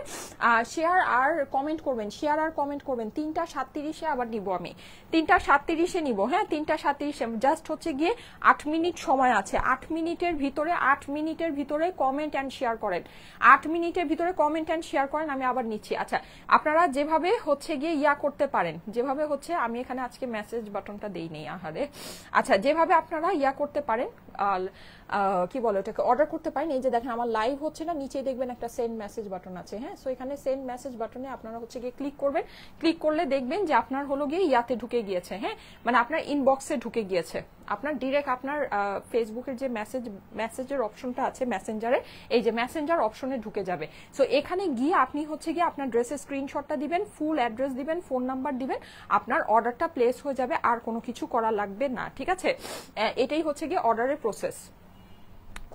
শেয়ার আর কমেন্ট করবেন, শেয়ার আর কমেন্ট করবেন। 3:37 আবার নিব আমি, 3:37 নিব। হ্যাঁ 3:37 জাস্ট হচ্ছে গিয়ে 8 মিনিট সময় আছে। 8 মিনিটের ভিতরে কমেন্ট অ্যান্ড শেয়ার করেন, 8 মিনিটের ভিতরে কমেন্ট অ্যান্ড শেয়ার করেন। আমি আবার নিচ্ছি। আচ্ছা আপনারা যেভাবে হচ্ছে গিয়ে ইয়া করতে পারেন, যেভাবে হচ্ছে আমি এখানে আজকে মেসেজ বাটনটা দেই নেই, আহারে। আচ্ছা যেভাবে আপনারা ইয়া করতে পারেন, কি বলে ওটাকে, অর্ডার করতে পারেন। এই যে দেখেন আমার লাইভ হচ্ছে না, নিচে দেখবেন একটা সেন্ড মেসেজ বাটন আছে। হ্যাঁ সো এখানে সেন্ড মেসেজ বাটনে আপনারা হচ্ছে গিয়ে ক্লিক করবেন। ক্লিক করলে দেখবেন যে আপনার হলো গিয়ে ইয়াতে ঢুকে গিয়েছে। হ্যাঁ মানে আপনার ইনবক্সে ঢুকে গিয়েছে, আপনার ডিরেক্ট আপনার ফেসবুকের যে মেসেজের অপশনটা আছে মেসেঞ্জারে, এই যে মেসেঞ্জার অপশনে ঢুকে যাবে। সো এখানে গিয়ে আপনি হচ্ছে গিয়ে আপনার ড্রেসের স্ক্রিনশটটা দিবেন, ফুল অ্যাড্রেস দিবেন, ফোন নাম্বার দিবেন, আপনার অর্ডারটা প্লেস হয়ে যাবে, আর কোনো কিছু করা লাগবে না, ঠিক আছে। এটাই হচ্ছে গিয়ে অর্ডারের প্রসেস,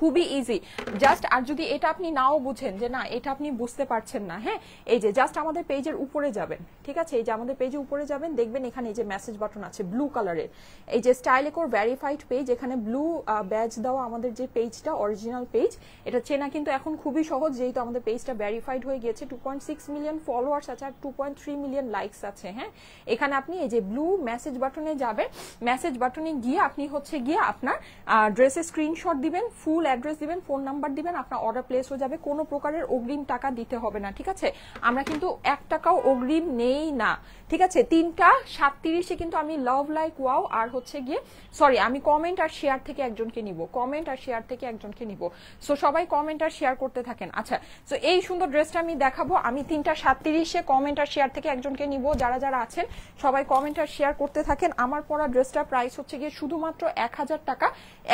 খুবই ইজি। জাস্ট আর যদি এটা আপনি নাও বুঝেন যে না এটা আপনি বুঝতে পারছেন না, হ্যাঁ এই যে জাস্ট আমাদের পেজের উপরে যাবেন, ঠিক আছে। এই যে আমাদের পেজে উপরে যাবেন, দেখবেন এখানে এই যে মেসেজ বাটন আছে ব্লু কালারের, এই যে স্টাইলেকোর ভেরিফাইড পেজ, এখানে ব্লু ব্যাজ দেওয়া আমাদের যে পেজটা অরিজিনাল পেজ, এটা চেনা কিন্তু এখন খুবই সহজ, যেহেতু আমাদের পেজটা ভেরিফাইড হয়ে গিয়েছে। 2.6 মিলিয়ন ফলোয়ার্স আছে আর 2.3 মিলিয়ন লাইকস আছে। হ্যাঁ এখানে আপনি এই যে ব্লু মেসেজ বাটনে যাবেন, মেসেজ বাটনে গিয়ে আপনি হচ্ছে গিয়ে আপনার ড্রেসের স্ক্রিনশট দিবেন, ফুল অ্যাড্রেস দিবেন, ফোন নাম্বার দিবেন, আপনার অর্ডার প্লেস হয়ে যাবে। কোনো প্রকারের অগ্রিম টাকা দিতে হবে না, ঠিক আছে। আমরা কিন্তু 1 টাকাও অগ্রিম নেই না, ঠিক আছে। 3:37 কিন্তু আমি লাভ লাইক ওয়াও আর হচ্ছে গিয়ে সরি আমি কমেন্ট আর শেয়ার থেকে একজনকে নিব, কমেন্ট আর শেয়ার থেকে একজনকে নিব। সো সবাই কমেন্ট আর শেয়ার করতে থাকেন। আচ্ছা সো এই সুন্দর ড্রেসটা আমি দেখাবো, আমি 3:37 কমেন্ট আর শেয়ার থেকে একজনকে নিব। যারা যারা আছেন সবাই কমেন্ট আর শেয়ার করতে থাকেন। আমার পরা ড্রেসটার প্রাইস হচ্ছে গিয়ে শুধুমাত্র 1000 টাকা।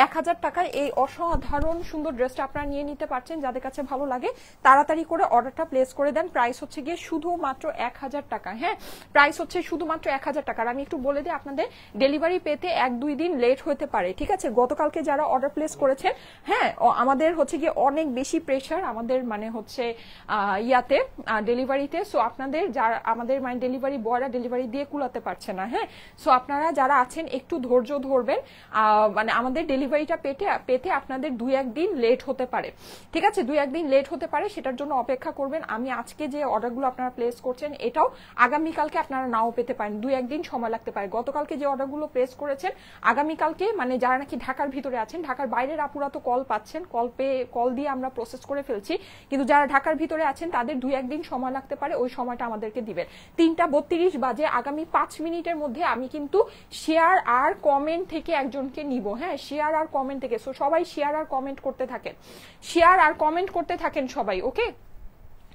1000 টাকায় এই অসাধারণ সুন্দর ড্রেসটা আপনারা নিয়ে নিতে পারছেন। যাদের কাছে ভালো লাগে তাড়াতাড়ি করে অর্ডারটা প্লেস করে দেন। প্রাইস হচ্ছে গিয়ে শুধুমাত্র 1000 টাকা। হ্যাঁ প্রাইস হচ্ছে শুধুমাত্র 1000 টাকা। আমি একটু বলে দিই আপনাদের ডেলিভারি পেতে 1-2 দিন লেট হতে পারে, ঠিক আছে। গতকালকে যারা অর্ডার প্লেস করেছেন, হ্যাঁ আমাদের হচ্ছে গিয়ে অনেক বেশি প্রেশার আমাদের মানে হচ্ছে ইয়াতে ডেলিভারিতে। সো আপনাদের যারা আমাদের মানে ডেলিভারি বয়রা ডেলিভারি দিয়ে কুলাতে পারছে না। হ্যাঁ সো আপনারা যারা আছেন একটু ধৈর্য ধরবেন, মানে আমাদের ডেলিভারিটা পেতে আপনাদের 2-1 দিন লেট হতে পারে, ঠিক আছে। 2-1 দিন লেট হতে পারে, সেটার জন্য অপেক্ষা করবেন। আমি আজকে যে অর্ডারগুলো আপনারা প্লেস করছেন এটাও আগামীকালকে আপনারা নাও পেতে পারেন, 2-1 দিন সময় লাগতে পারে। গতকালকে যে অর্ডারগুলো প্লেস করেছেন আগামীকালকে মানে যারা নাকি ঢাকার ভিতরে আছেন, ঢাকার বাইরের আপুরা তো কল পাচ্ছেন, কল দিয়ে আমরা প্রসেস করে ফেলছি, কিন্তু যারা ঢাকার ভিতরে আছেন তাদের 2-1 দিন সময় লাগতে পারে, ওই সময়টা আমাদেরকে দিবেন। 3:32 বাজে, আগামী 5 মিনিটের মধ্যে আমি কিন্তু শেয়ার আর কমেন্ট থেকে একজনকে নিব। হ্যাঁ শেয়ার আর কমেন্ট থেকে। সো সবাই শেয়ার আর কমেন্ট করতে থাকেন, শেয়ার আর কমেন্ট করতে থাকেন সবাই, ওকে।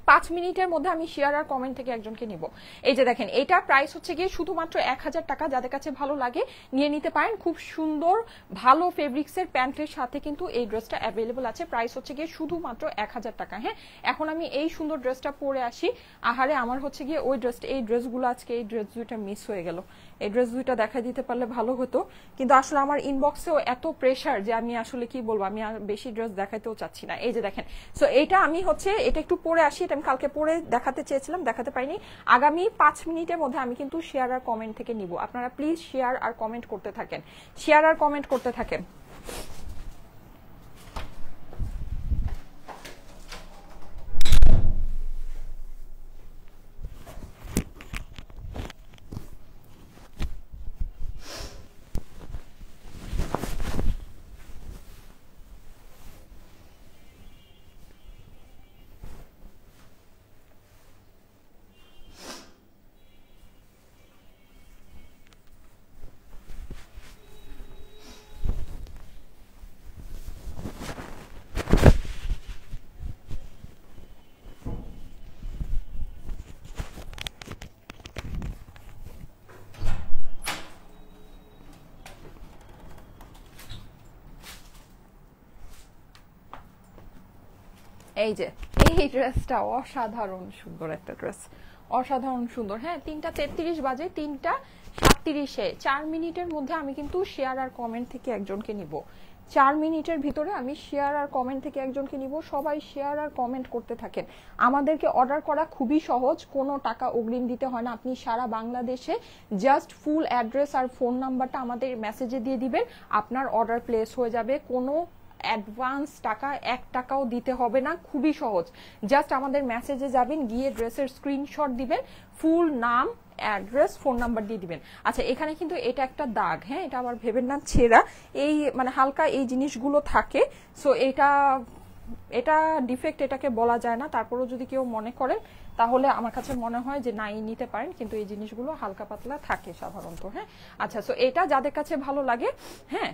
5 মিনিটের মধ্যে আমি শেয়ার আর কমেন্ট থেকে একজনকে নিব। এই যে দেখেন, এটা প্রাইস হচ্ছে গিয়ে শুধুমাত্র 1000 টাকা। যাদের কাছে ভালো লাগে নিয়ে নিতে পারেন। খুব সুন্দর ভালো ফেব্রিক্সের প্যান্টের সাথে কিন্তু এই ড্রেসটা অ্যাভেলেবল আছে। প্রাইস হচ্ছে গিয়ে শুধুমাত্র 1000 টাকা। হ্যাঁ, এখন আমি এই সুন্দর ড্রেসটা পরে আসি। আহারে, আমার হচ্ছে গিয়ে ওই ড্রেসটা, এই ড্রেসগুলো আজকে এই ড্রেস দুইটা মিস হয়ে গেল। এই ড্রেস দুইটা দেখা দিতে পারলে ভালো হতো, কিন্তু আসলে আমার ইনবক্সেও এত প্রেশার যে আমি আসলে কি বলবো, আমি আর বেশি ড্রেস দেখাতেও চাচ্ছি না। এই যে দেখেন, সো এটা আমি হচ্ছে এটা একটু পরে আসি। এটা আমি কালকে পরে দেখাতে চেয়েছিলাম, দেখাতে পারিনি। আগামী 5 মিনিটের মধ্যে আমি কিন্তু শেয়ার আর কমেন্ট থেকে নিব। আপনারা প্লিজ শেয়ার আর কমেন্ট করতে থাকেন, শেয়ার আর কমেন্ট করতে থাকেন। এই যে এই ড্রেসটা অসাধারণ সুন্দর একটা ড্রেস, অসাধারণ সুন্দর। হ্যাঁ, 3:33 বাজে, 3:37-এ 4 মিনিটের মধ্যে আমি কিন্তু শেয়ার আর কমেন্ট থেকে একজনকে নিব। 4 মিনিটের ভিতরে আমি শেয়ার আর কমেন্ট থেকে একজনকে নিব। সবাই শেয়ার আর কমেন্ট করতে থাকেন। আমাদেরকে অর্ডার করা খুবই সহজ, কোনো টাকা অগ্রিম দিতে হয় না। আপনি সারা বাংলাদেশে জাস্ট ফুল অ্যাড্রেস আর ফোন নাম্বারটা আমাদের মেসেজে দিয়ে দিবেন, আপনার অর্ডার প্লেস হয়ে যাবে। কোনো অ্যাডভান্স টাকা 1 টাকাও দিতে হবে না, খুবই সহজ। জাস্ট আমাদের মেসেজে যাবেন, গিয়ে ড্রেসের স্ক্রিনশট দিবেন, ফুল নাম, অ্যাড্রেস, ফোন নাম্বার দিয়ে দিবেন। আচ্ছা, এখানে কিন্তু এটা একটা দাগ, হ্যাঁ, এটা আবার ভেবেন না ছেঁড়া, এই মানে হালকা এই জিনিসগুলো থাকে। সো এটা ডিফেক্ট এটাকে বলা যায় না। তারপরেও যদি কেউ মনে করেন তাহলে আমার কাছে মনে হয় যে নাই নিতে পারেন, কিন্তু এই জিনিসগুলো হালকা পাতলা থাকে সাধারণত। হ্যাঁ, আচ্ছা, সো এটা যাদের কাছে ভালো লাগে, হ্যাঁ,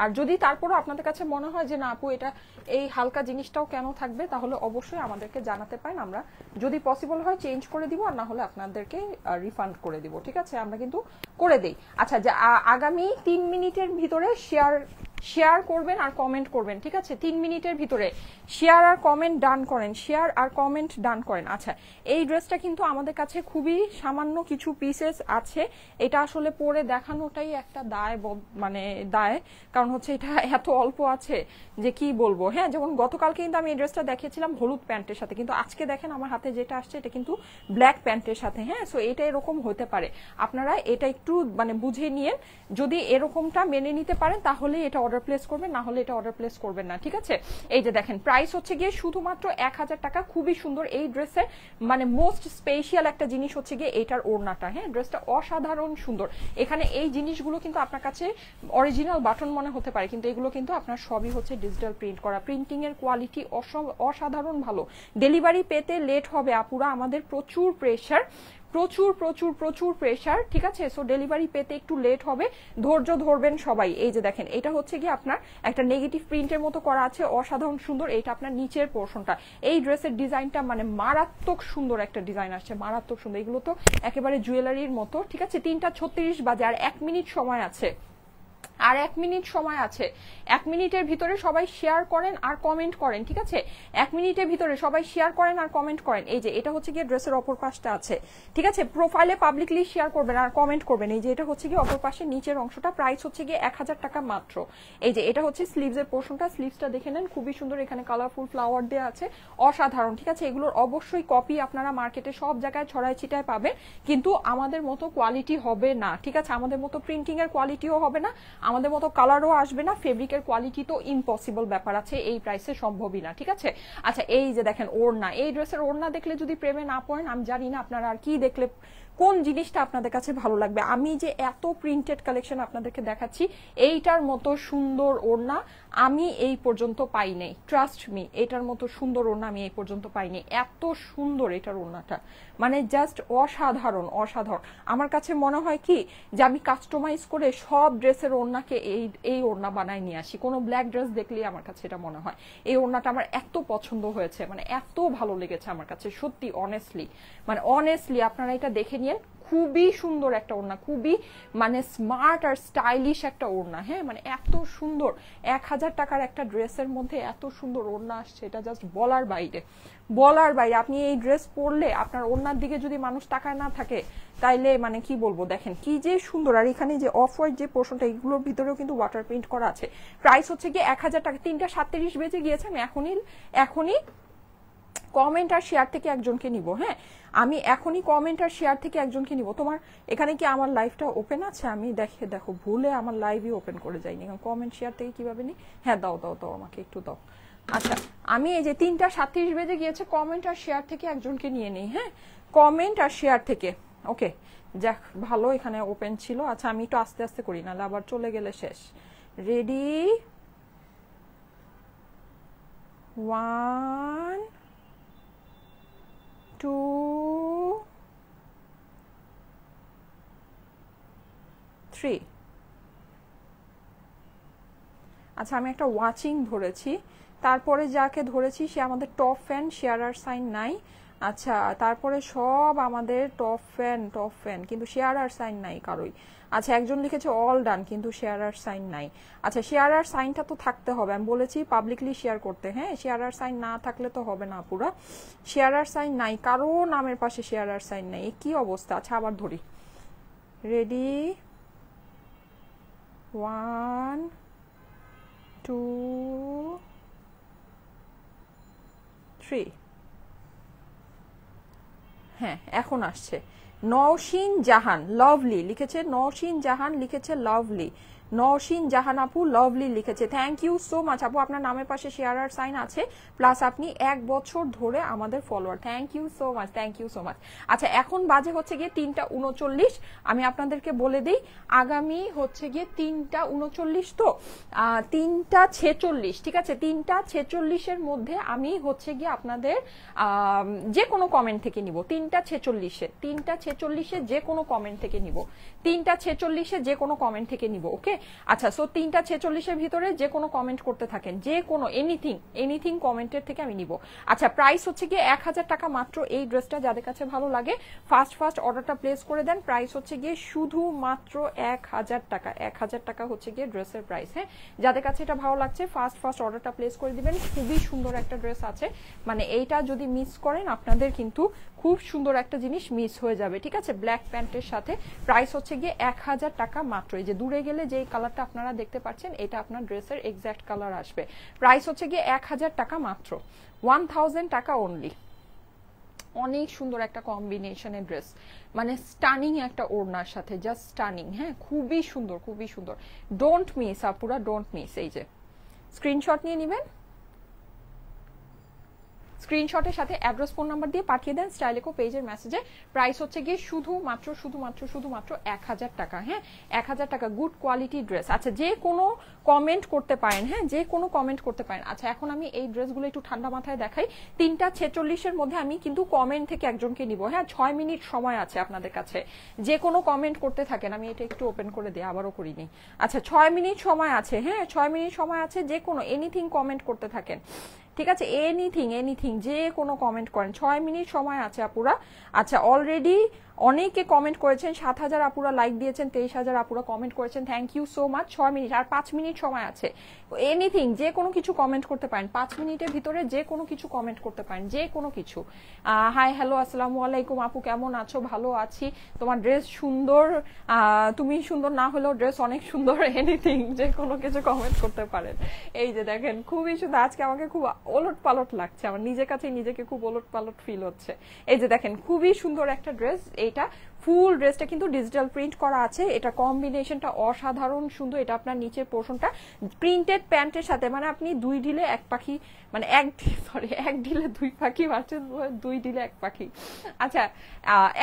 আর যদি তারপরও আপনাদের কাছে মনে হয় যে না আপু এটা এই হালকা জিনিসটাও কেন থাকবে, তাহলে অবশ্যই আমাদেরকে জানাতে পারেন। আমরা যদি পসিবল হয় চেঞ্জ করে দিব, আর না হলে আপনাদেরকে রিফান্ড করে দিব। ঠিক আছে, আমরা কিন্তু করে দেই। আচ্ছা, যে আগামী 3 মিনিটের ভিতরে শেয়ার করবেন আর কমেন্ট করবেন। ঠিক আছে, 3 মিনিটের ভিতরে শেয়ার আর কমেন্ট ডান করেন, শেয়ার আর কমেন্ট ডান করেন। আচ্ছা, এই ড্রেসটা কিন্তু আমাদের কাছে খুবই সামান্য কিছু পিসেস আছে। এটা আসলে পরে দেখানোটাই একটা দায়, মানে দায়, কারণ হচ্ছে এটা এত অল্প আছে যে কি বলবো। হ্যাঁ, যেমন গতকালকে কিন্তু আমি এই ড্রেসটা দেখিয়েছিলাম হলুদ প্যান্টের সাথে, কিন্তু আজকে দেখেন আমার হাতে যেটা আসছে এটা কিন্তু ব্ল্যাক প্যান্টের সাথে। হ্যাঁ, সো এটা এরকম হতে পারে, আপনারা এটা একটু মানে বুঝে নিয়েন। যদি এরকমটা মেনে নিতে পারেন তাহলে এটা অর্ডার প্লেস করবেন, না হলে এটা অর্ডার প্লেস করবেন না। ঠিক আছে, এই যে দেখেন প্রাইস হচ্ছে গিয়ে শুধুমাত্র 1000 টাকা। খুবই সুন্দর এই ড্রেসের মানে মোস্ট স্পেশাল একটা জিনিস হচ্ছে গিয়ে এটার ওড়নাটা। হ্যাঁ, ড্রেসটা অসাধারণ সুন্দর। এখানে এই জিনিসগুলো কিন্তু আপনার কাছে অরিজিনাল বাটন মনে হতে পারে, কিন্তু এগুলো কিন্তু আপনার সবই হচ্ছে ডিজিটাল প্রিন্ট করা। প্রিন্টিং এর কোয়ালিটি অসাধারণ ভালো। ডেলিভারি পেতে লেট হবে আপুরা, আমাদের প্রচুর প্রেশার, প্রচুর প্রচুর প্রচুর প্রেশার। ঠিক আছে, সো ডেলিভারি পেতে একটু লেট হবে, ধৈর্য ধরবেন সবাই। এই যে দেখেন, এটা হচ্ছে কি আপনার একটা নেগেটিভ প্রিন্টের মতো করা আছে, অসাধারণ সুন্দর। এটা আপনার নিচের পোর্শনটা, এই ড্রেসের ডিজাইনটা মানে মারাত্মক সুন্দর একটা ডিজাইন আসছে, মারাত্মক সুন্দর। এগুলো তো একেবারে জুয়েলারির মতো। ঠিক আছে, 3:36 বাজে, আর 1 মিনিট সময় আছে, আর 1 মিনিট সময় আছে। 1 মিনিটের ভিতরে সবাই শেয়ার করেন আর কমেন্ট করেন। ঠিক আছে, 1 মিনিটের ভিতরে সবাই শেয়ার করেন আর কমেন্ট করেন। এই যে এটা হচ্ছে গিয়ে ড্রেসের অপর পাশটা আছে। ঠিক আছে, প্রোফাইলে পাবলিকলি শেয়ার করবেন আর কমেন্ট করবেন। এই যে এটা হচ্ছে গিয়ে অপর পাশের নিচের অংশটা, প্রাইস হচ্ছে গিয়ে 1000 টাকা মাত্র। এই যে এটা হচ্ছে স্লিভসের পোর্শনটা, স্লিভসটা দেখে নেন, খুবই সুন্দর। এখানে কালারফুল ফ্লাওয়ার দেওয়া আছে, অসাধারণ। ঠিক আছে, এগুলোর অবশ্যই কপি আপনারা মার্কেটে সব জায়গায় ছড়ায় ছিটায় পাবেন, কিন্তু আমাদের মতো কোয়ালিটি হবে না। ঠিক আছে, আমাদের মতো প্রিন্টিং এর কোয়ালিটিও হবে না, আমাদের মতো কালারও আসবে না, ফেব্রিকের কোয়ালিটি তো ইম্পসিবল ব্যাপার আছে, এই প্রাইসে সম্ভবই না। ঠিক আছে, আচ্ছা, এই যে দেখেন ওড়না, এই ড্রেসের ওড়না দেখলে যদি প্রেমে না পড়েন, আমি জানি না আপনারা আর কি দেখলে কোন জিনিসটা আপনাদের কাছে ভালো লাগবে। আমি যে এত প্রিন্টেড কালেকশন আপনাদেরকে দেখাচ্ছি, এইটার মতো সুন্দর ওড়না আমি এই পর্যন্ত পাই নাই, ট্রাস্ট মি, এটার মতো সুন্দর ওড়না আমি এই পর্যন্ত পাইনি। এত সুন্দর এটার ওড়নাটা, মানে জাস্ট অসাধারণ অসাধারণ। আমার কাছে মনে হয় কি যে আমি কাস্টমাইজ করে সব ড্রেসের ওড়নাকে এই ওড়না বানায় নিয়ে আসি। কোনো ব্ল্যাক ড্রেস দেখলেই আমার কাছে এটা মনে হয় এই ওড়নাটা আমার এত পছন্দ হয়েছে, মানে এত ভালো লেগেছে আমার কাছে সত্যি, অনেস্টলি মানে অনেস্টলি আপনারা এটা দেখে নিন। খুবই সুন্দর একটা ওড়না, খুবই মানে স্মার্ট আর স্টাইলিশ একটা ওড়না। হ্যাঁ, মানে এত সুন্দর 1000 টাকার একটা ড্রেসের মধ্যে এত সুন্দর ওড়না আসছে, এটা জাস্ট বলার বাইরে, বলার বাইরে। আপনি এই ড্রেস পরলে আপনার ওড়নার দিকে যদি মানুষ তাকায় না থাকে তাইলে মানে কি বলবো, দেখেন কি যে সুন্দর। আর এখানে যে অফ হোয়াইট যে পোর্শনটা, এগুলোর ভিতরেও কিন্তু ওয়াটার প্রিন্ট করা আছে। প্রাইস হচ্ছে গিয়ে 1000 টাকা। 3টা 37 বেজে গিয়েছে, আমি এখনই কমেন্ট আর শেয়ার থেকে একজনকে নিব। হ্যাঁ, আমি এখনই কমেন্ট আর শেয়ার থেকে একজনকে নিব। তোমার এখানে কি আমার লাইভটা ওপেন আছে? আমি দেখো ভুলে আমার লাইভই ওপেন করে যাইনি, কমেন্ট শেয়ার থেকে কিভাবে নিই? হ্যাঁ, দাও আমাকে একটু দাও। আচ্ছা, আমি এই যে 3টা 37 বেজে গিয়েছে, কমেন্ট আর শেয়ার থেকে একজনকে নিয়ে নিই। হ্যাঁ, কমেন্ট আর শেয়ার থেকে। ওকে, যাক ভালো, এখানে ওপেন ছিল। আচ্ছা, আমি একটু আস্তে আস্তে করি, নাহলে আবার চলে গেলে শেষ। রেডি, 1 2 3। আচ্ছা, আমি একটা ওয়াচিং ধরেছি, তারপরে যাকে ধরেছি সে আমাদের টপ ফ্যান, শেয়ারার সাইন নাই। আচ্ছা, তারপরে সব আমাদের টপ ফ্যান কিন্তু শেয়ারার সাইন নাই কারোই। আচ্ছা, একজন লিখেছে অল ডান, কিন্তু শেয়ারার সাইন নাই। আচ্ছা, শেয়ারার সাইনটা তো থাকতে হবে, আমি বলেছি পাবলিকলি শেয়ার করতে। হ্যাঁ, শেয়ারার সাইন না থাকলে তো হবে না পুরা। শেয়ারার সাইন নাই, কারো নামের পাশে শেয়ারার সাইন নাই, কি অবস্থা। আচ্ছা, আবার ধরি। রেডি, 1 2 3। হ্যাঁ, এখন আসছে। নওশিন জাহান লাভলি লিখেছে, নওশিন জাহান লিখেছে লাভলি, নওশিন জাহান আপু লাভলি লিখেছে। থ্যাংক ইউ সো মাচ আপু, আপনার নামের পাশে শেয়ারার সাইন আছে, প্লাস আপনি 1 বছর ধরে আমাদের follower. Thank you so much, thank you so much. আচ্ছা, এখন বাজে হচ্ছে গিয়ে 3টা 39। আমি আপনাদেরকে বলে দিই, আগামী হচ্ছে গিয়ে 3টা 39, তো 3টা 46, ঠিক আছে, 3টা 46-এর মধ্যে আমি হচ্ছে গিয়ে আপনাদের যে কোনো কমেন্ট থেকে নিব। 3টা 46-এ যে কোনো কমেন্ট থেকে নিব, 3টা 46-এ যে কোনো কমেন্ট থেকে নিব। ওকে, আচ্ছা, সো 3টা 46-এর ভিতরে যে কোনো কমেন্ট করতে থাকেন, যে কোনো এনিথিং কমেন্টের থেকে আমি নিব। আচ্ছা, প্রাইস হচ্ছে গিয়ে 1000 টাকা মাত্র। এই ড্রেসটা যাদের কাছে ভালো লাগে ফার্স্ট অর্ডারটা প্লেস করে দেন। প্রাইস হচ্ছে গিয়ে শুধুমাত্র 1000 টাকা। 1000 টাকা হচ্ছে গিয়ে ড্রেসের প্রাইস। হ্যাঁ, যাদের কাছে এটা ভালো লাগছে ফার্স্ট অর্ডারটা প্লেস করে দিবেন। খুবই সুন্দর একটা ড্রেস আছে, মানে এইটা যদি মিস করেন আপনাদের কিন্তু খুব সুন্দর একটা জিনিস মিস হয়ে যাবে। ঠিক আছে, ব্ল্যাক প্যান্টের সাথে। প্রাইস হচ্ছে গিয়ে 1000 টাকা মাত্র। এই যে দূরে গেলে যে কালারটা আপনারা দেখতে পাচ্ছেন, এটা আপনার ড্রেসের এক্স্যাক্ট কালার আসবে। প্রাইস হচ্ছে গিয়ে 1000 টাকা মাত্র, 1000 টাকা অনলি। অনেক সুন্দর একটা কম্বিনেশনের ড্রেস, মানে স্টানিং একটা ওড়নার সাথে, জাস্ট স্টানিং। হ্যাঁ, খুবই সুন্দর, খুবই সুন্দর। ডোন্ট মিস আপুরা, ডোন্ট মিস। এই যে স্ক্রিনশট নিয়ে নেবেন, স্ক্রিনশটের সাথে অ্যাড্রেস ফোন নাম্বার দিয়ে পাঠিয়ে দেন স্টাইলেকো পেজের মেসেজে। প্রাইস হচ্ছে গিয়ে শুধুমাত্র 1000 টাকা। হ্যাঁ, 1000 টাকা, গুড কোয়ালিটি ড্রেস। আচ্ছা, যে কোনো কমেন্ট করতে পারেন। হ্যাঁ, যে কোনো কমেন্ট করতে পারেন। আচ্ছা, এখন আমি এই ড্রেসগুলো একটু ঠান্ডা মাথায় দেখাই। 3টা 46-এর মধ্যে আমি কিন্তু কমেন্ট থেকে একজনকে নিব। হ্যাঁ, 6 মিনিট সময় আছে আপনাদের কাছে, যে কোনো কমেন্ট করতে থাকেন। আমি এটা একটু ওপেন করে দিই, আবারও করিনি। আচ্ছা, 6 মিনিট সময় আছে। হ্যাঁ, 6 মিনিট সময় আছে, যে কোনো এনিথিং কমেন্ট করতে থাকেন। ঠিক আছে, এনিথিং যে কোনো কমেন্ট করেন, 6 মিনিট সময় আছে আপুরা। আচ্ছা, অলরেডি অনেকে কমেন্ট করেছেন, 7000 আপুরা লাইক দিয়েছেন, 23000 আপুরা কমেন্ট করেছেন। Thank you so much. 6 minute আর 5 মিনিট সময় আছে। এনিথিং, যে কোনো কিছু কমেন্ট করতে পারেন, 5 মিনিটের ভিতরে যে কোনো কিছু কমেন্ট করতে পারেন, যে কোনো কিছু। হাই, হ্যালো, আসসালামু আলাইকুম আপু, কেমন আছো? ভালো আছি, তোমার ড্রেস সুন্দর, তুমি সুন্দর না হলেও ড্রেস অনেক সুন্দর। এনিথিং, যে কোনো কিছু কমেন্ট করতে পারেন। এই যে দেখেন, খুবই সুন্দর। আজকে আমাকে খুব ওলট পালট লাগছে, আমার নিজের কাছে নিজেকে খুব ওলট পালট ফিল হচ্ছে। এই যে দেখেন, খুবই সুন্দর একটা ড্রেস। এইটা ফুল ড্রেসটা কিন্তু ডিজিটাল প্রিন্ট করা আছে, এটা কম্বিনেশনটা অসাধারণ সুন্দর। এটা আপনার নিচের পোর্শনটা প্রিন্টেড প্যান্টের সাথে, মানে আপনি দুই ঢিলে এক পাখি, মানে এক ঢিলে দুই পাখি মারছেন, দুই ঢিলে এক পাখি, আচ্ছা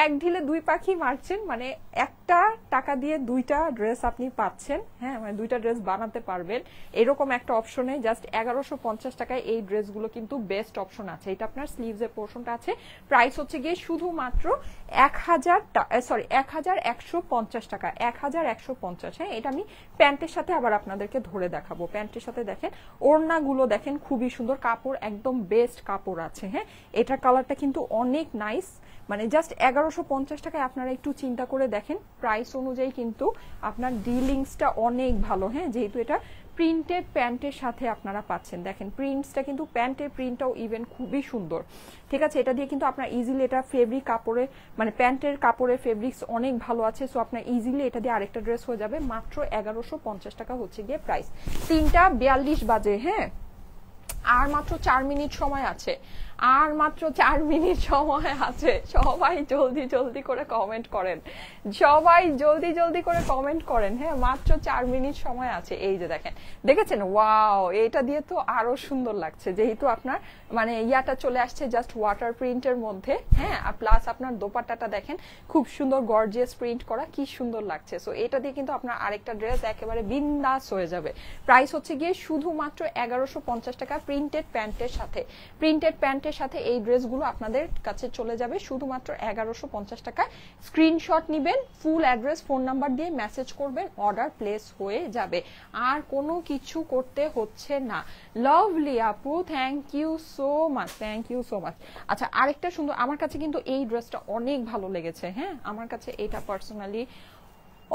এক ঢিলে দুই পাখি মারছেন, মানে একটা টাকা দিয়ে দুইটা ড্রেস আপনি পাচ্ছেন, হ্যাঁ মানে দুইটা ড্রেস বানাতে পারবেন এরকম একটা অপশনে জাস্ট 1150 টাকায় এই ড্রেসগুলো কিন্তু বেস্ট অপশন আছে। এটা আপনার স্লিভসের পোর্শনটা আছে, প্রাইস হচ্ছে গিয়ে শুধুমাত্র 1150 টাকা, 1150। হ্যাঁ, এটা আমি প্যান্টের সাথে আবার আপনাদেরকে ধরে দেখাবো। প্যান্টের সাথে দেখেন ওড়নাগুলো দেখেন খুবই সুন্দর, কাপড় একদম বেস্ট কাপড় আছে। হ্যাঁ, এটার কালারটা কিন্তু অনেক নাইস, মানে জাস্ট 1150 টাকায় আপনারা একটু চিন্তা করে দেখেন প্রাইস অনুযায়ী কিন্তু আপনার ডিলিংসটা অনেক ভালো। হ্যাঁ, যেহেতু এটা প্রিন্টেড প্যান্টের সাথে আপনারা পাচ্ছেন, দেখেন প্রিন্টসটা কিন্তু প্যান্টের প্রিন্টটাও ইভেন খুবই সুন্দর। ঠিক আছে, এটা দিয়ে কিন্তু আপনার ইজিলি, এটা ফেব্রিক কাপড়ে মানে প্যান্টের কাপড়ের ফেব্রিক্স অনেক ভালো আছে, সো আপনার ইজিলি এটা দিয়ে আরেকটা ড্রেস হয়ে যাবে। মাত্র 1150 টাকা হচ্ছে গিয়ে প্রাইস। 3:42 বাজে, হ্যাঁ আর মাত্র 4 মিনিট সময় আছে, আর মাত্র 4 মিনিট সময় আছে। সবাই জলদি জলদি করে কমেন্ট করেন, সবাই জলদি জলদি করে কমেন্ট করেন। হ্যাঁ, মাত্র 4 মিনিট সময় আছে। এই যে দেখেন, দেখেছেন, ওয়াও, এটা দিয়ে তো আরো সুন্দর লাগছে, যেহেতু আপনার মানে ইয়াটা চলে আসছে জাস্ট ওয়াটার প্রিন্টের মধ্যে। হ্যাঁ, আর প্লাস আপনার দোপাট্টাটা দেখেন খুব সুন্দর গর্জিয়াস প্রিন্ট করা, কি সুন্দর লাগছে। সো এটা দিয়ে কিন্তু আপনার আরেকটা ড্রেস একেবারে বিন্দাস হয়ে যাবে। প্রাইস হচ্ছে গিয়ে শুধুমাত্র 1150 টাকা প্রিন্টেড প্যান্টের সাথে। প্রিন্টেড প্যান্টের সাথে এই ড্রেসগুলো আপনাদের কাছে চলে যাবে শুধুমাত্র 1150 টাকা। স্ক্রিনশট নিবেন, ফুল অ্যাড্রেস ফোন নাম্বার দিয়ে মেসেজ করবেন, অর্ডার প্লেস হয়ে যাবে, আর কোনো কিছু করতে হচ্ছে না। লাভলি আপু, thank you so much, thank you so much. আচ্ছা, আরেকটা সুন্দর, আমার কাছে কিন্তু এই ড্রেসটা অনেক ভালো লেগেছে। হ্যাঁ, আমার কাছে এটা পার্সোনালি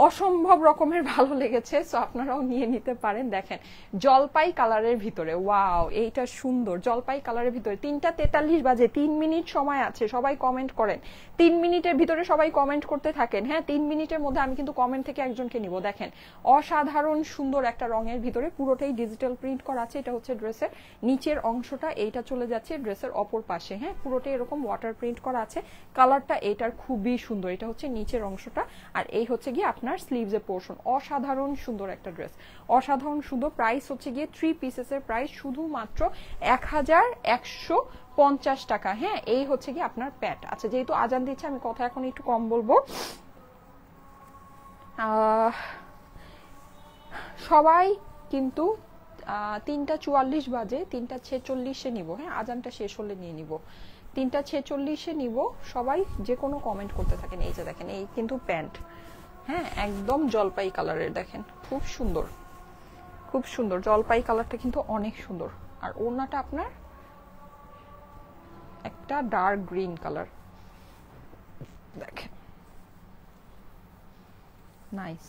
অসম্ভব রকমের ভালো লেগেছে, সো আপনারাও নিয়ে নিতে পারেন। দেখেন জলপাই কালারের ভিতরে, ওয়াও, এইটা সুন্দর জলপাই কালারের ভিতরে। 3:43 বাজে, 3 মিনিট সময় আছে, সবাই কমেন্ট করেন। 3 মিনিটের ভিতরে সবাই কমেন্ট করতে থাকেন। হ্যাঁ, 3 মিনিটের মধ্যে আমি কিন্তু কমেন্ট থেকে একজনকে নিব। দেখেন অসাধারণ সুন্দর একটা রঙের ভিতরে, পুরোটাই ডিজিটাল প্রিন্ট করা আছে। এটা হচ্ছে ড্রেসের নিচের অংশটা, এইটা চলে যাচ্ছে ড্রেসের অপর পাশে। হ্যাঁ, পুরোটাই এরকম ওয়াটার প্রিন্ট করা আছে। কালারটা এটার খুবই সুন্দর, এটা হচ্ছে নিচের অংশটা, আর এই হচ্ছে গিয়ে আপনার স্লিভসের পোর্শন। অসাধারণ সুন্দর একটা ড্রেস, অসাধারণ সুন্দর। প্রাইস হচ্ছে গিয়ে 3 পিসেসের প্রাইস শুধুমাত্র 1150 টাকা। হ্যাঁ, এই হচ্ছে গিয়ে আপনার প্যান্ট। আচ্ছা, যেহেতু আজান দিচ্ছে আমি কথা এখন একটু কম বলবো। সবাই কিন্তু 3:44 বাজে, 3:46 নিব। হ্যাঁ, আজানটা শেষ হলে নিয়ে নিব, 3:46 নিব। সবাই যে কোনো কমেন্ট করতে থাকেন। এই যে দেখেন, এই কিন্তু প্যান্ট, হ্যাঁ একদম জলপাই কালারের, দেখেন খুব সুন্দর, খুব সুন্দর। জলপাই কালারটা কিন্তু অনেক সুন্দর, আর ওড়নাটা আপনার একটা ডার্ক গ্রিন কালার, দেখেন নাইস।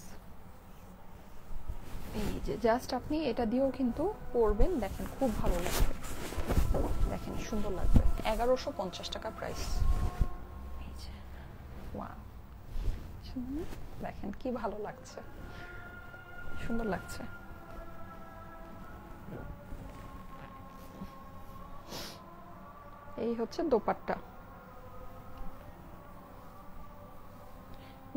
এই যে জাস্ট আপনি এটা দিয়েও কিন্তু পরবেন, দেখেন খুব ভালো লাগবে, দেখেন সুন্দর লাগবে। 1150 টাকা প্রাইস। এই যে ওয়াও, দেখেন কি ভালো লাগছে, সুন্দর লাগছে। এই হচ্ছে দোপাট্টা।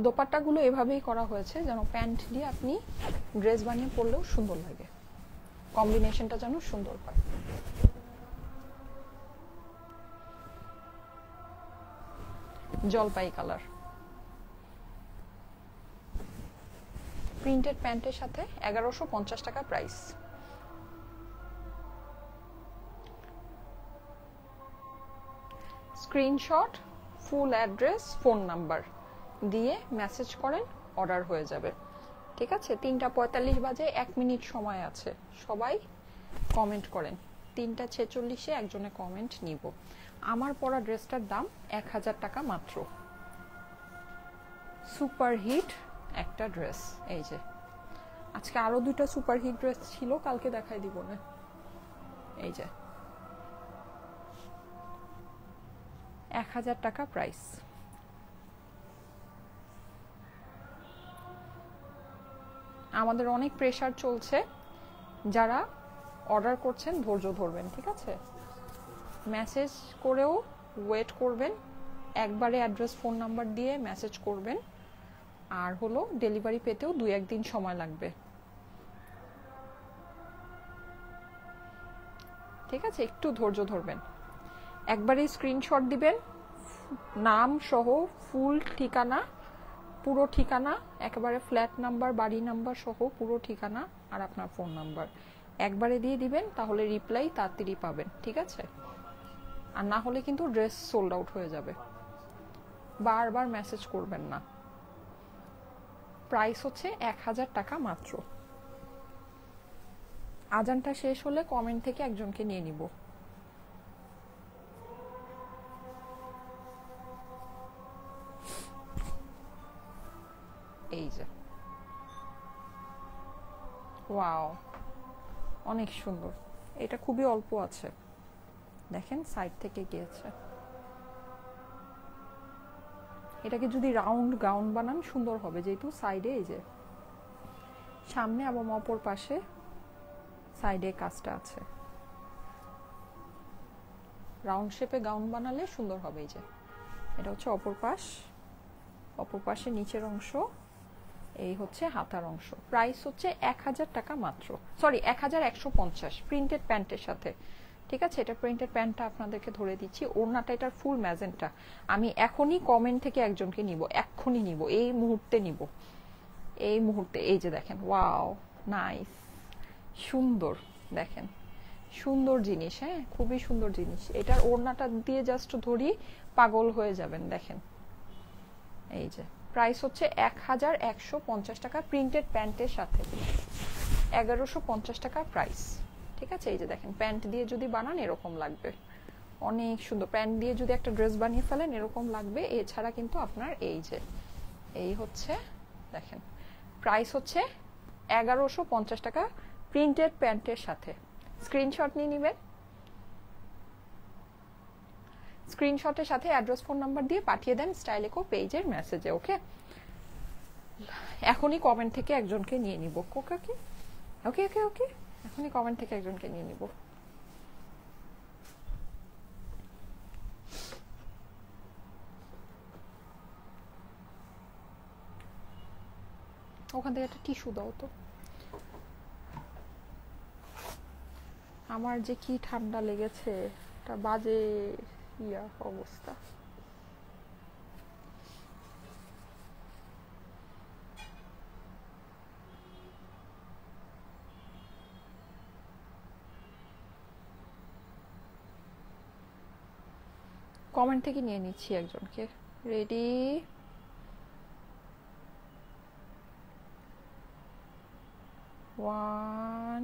দোপাট্টাগুলো এভাবেই করা হয়েছে যেন প্যান্ট দিয়ে আপনি ড্রেস বানিয়ে পরলেও সুন্দর লাগে, কম্বিনেশনটা যেন সুন্দর হয়। জলপাই কালার, প্রিন্টেড প্যান্টের সাথে 1150 টাকা price. Screenshot, full address, phone number দিয়ে মেসেজ করেন, অর্ডার হয়ে যাবে। ঠিক আছে, 3:45 বাজে, 1 মিনিট সময় আছে। সবাই কমেন্ট করেন। 3:46 একজনে কমেন্ট নিব। আমার পরা ড্রেসটার দাম 1000 টাকা মাত্র। সুপার হিট একটা ড্রেস। এই যে আজকে আরো 2টা সুপার হিট ড্রেস ছিল, কালকে দেখাই দিব না। এই যে 1000 টাকা প্রাইস। আমাদের অনেক প্রেসার চলছে, যারা অর্ডার করছেন ধৈর্য ধরবেন, ঠিক আছে? মেসেজ করেও ওয়েট করবেন, একবারে অ্যাড্রেস ফোন নাম্বার দিয়ে মেসেজ করবেন, আর হলো ডেলিভারি পেতেও 2-1 দিন সময় লাগবে। ঠিক আছে, একটু ধৈর্য ধরবেন। একবারে স্ক্রিনশট দিবেন, নাম সহ ফুল ঠিকানা, পুরো ঠিকানা, একেবারে ফ্ল্যাট নাম্বার, বাড়ি নাম্বার সহ পুরো ঠিকানা আর আপনার ফোন নাম্বার একবারে দিয়ে দিবেন, তাহলে রিপ্লাই তাড়াতাড়ি পাবেন। ঠিক আছে, আর না হলে কিন্তু ড্রেস সোল্ড আউট হয়ে যাবে। বারবার মেসেজ করবেন না। প্রাইস হচ্ছে 1000 টাকা মাত্র। আজানটা শেষ হলে কমেন্ট থেকে একজনকে নিয়ে নিব। এই যে ওয়াও, অনেক সুন্দর। এটা খুবই অল্প আছে, দেখেন সাইড থেকে গিয়েছে। এটাকে যদি রাউন্ড গাউন বানান সুন্দর হবে, যেহেতু সাইডে এই যে সামনে এবং অপর পাশে সাইডে কাজটা আছে। রাউন্ড শেপে গাউন বানালে সুন্দর হবে। এই যে এটা হচ্ছে অপর পাশ, অপর পাশে নিচের অংশ, এই হচ্ছে হাতার অংশ। প্রাইস হচ্ছে 1000 টাকা মাত্র, সরি 1150 প্রিন্টেড প্যান্টের সাথে। ঠিক আছে, এটা প্রিন্টেড প্যান্টটা আপনাদেরকে ধরে দিচ্ছি। ওড়নাটা এটার ফুল ম্যাজেন্টা। আমি এখনই কমেন্ট থেকে একজনকে নিব, এক্ষুনি নিব, এই মুহূর্তে নিব, এই মুহূর্তে। এই যে দেখেন, ওয়াও নাইস, সুন্দর, দেখেন সুন্দর জিনিস, হ্যাঁ খুবই সুন্দর জিনিস। এটার ওড়নাটা দিয়ে জাস্ট ধরি পাগল হয়ে যাবেন। দেখেন এই যে প্রাইস হচ্ছে 1150 টাকা প্রিন্টেড প্যান্টের সাথে, 1150 টাকা প্রাইস। ঠিক আছে, এই যে দেখেন প্যান্ট দিয়ে যদি বানান এরকম লাগবে, অনেক সুন্দর। প্যান্ট দিয়ে যদি একটা ড্রেস বানিয়ে ফেলেন এরকম লাগবে। এছাড়া কিন্তু আপনার এই যে এই হচ্ছে দেখেন, প্রাইস হচ্ছে 1150 টাকা প্রিন্টেড প্যান্টের সাথে। স্ক্রিনশট নিয়ে নেবেন, স্ক্রিনশটের সাথে অ্যাড্রেস ফোন নাম্বার দিয়ে পাঠিয়ে দেন স্টাইলেকো পেজের মেসেজে। ওকে, এখনই কমেন্ট থেকে একজনকে নিয়ে নিব। ওকে ওকে ওকে ওকে ওকে, এখনই কমেন্ট থেকে একজনকে নিয়ে নিব। ওখান থেকে একটা টিস্যু দাও তো, আমার যে কি ঠান্ডা লেগেছে, একটা বাজে অবস্থা। কমেন্ট থেকে নিয়ে নিচ্ছি একজনকে। রেডি, ওয়ান,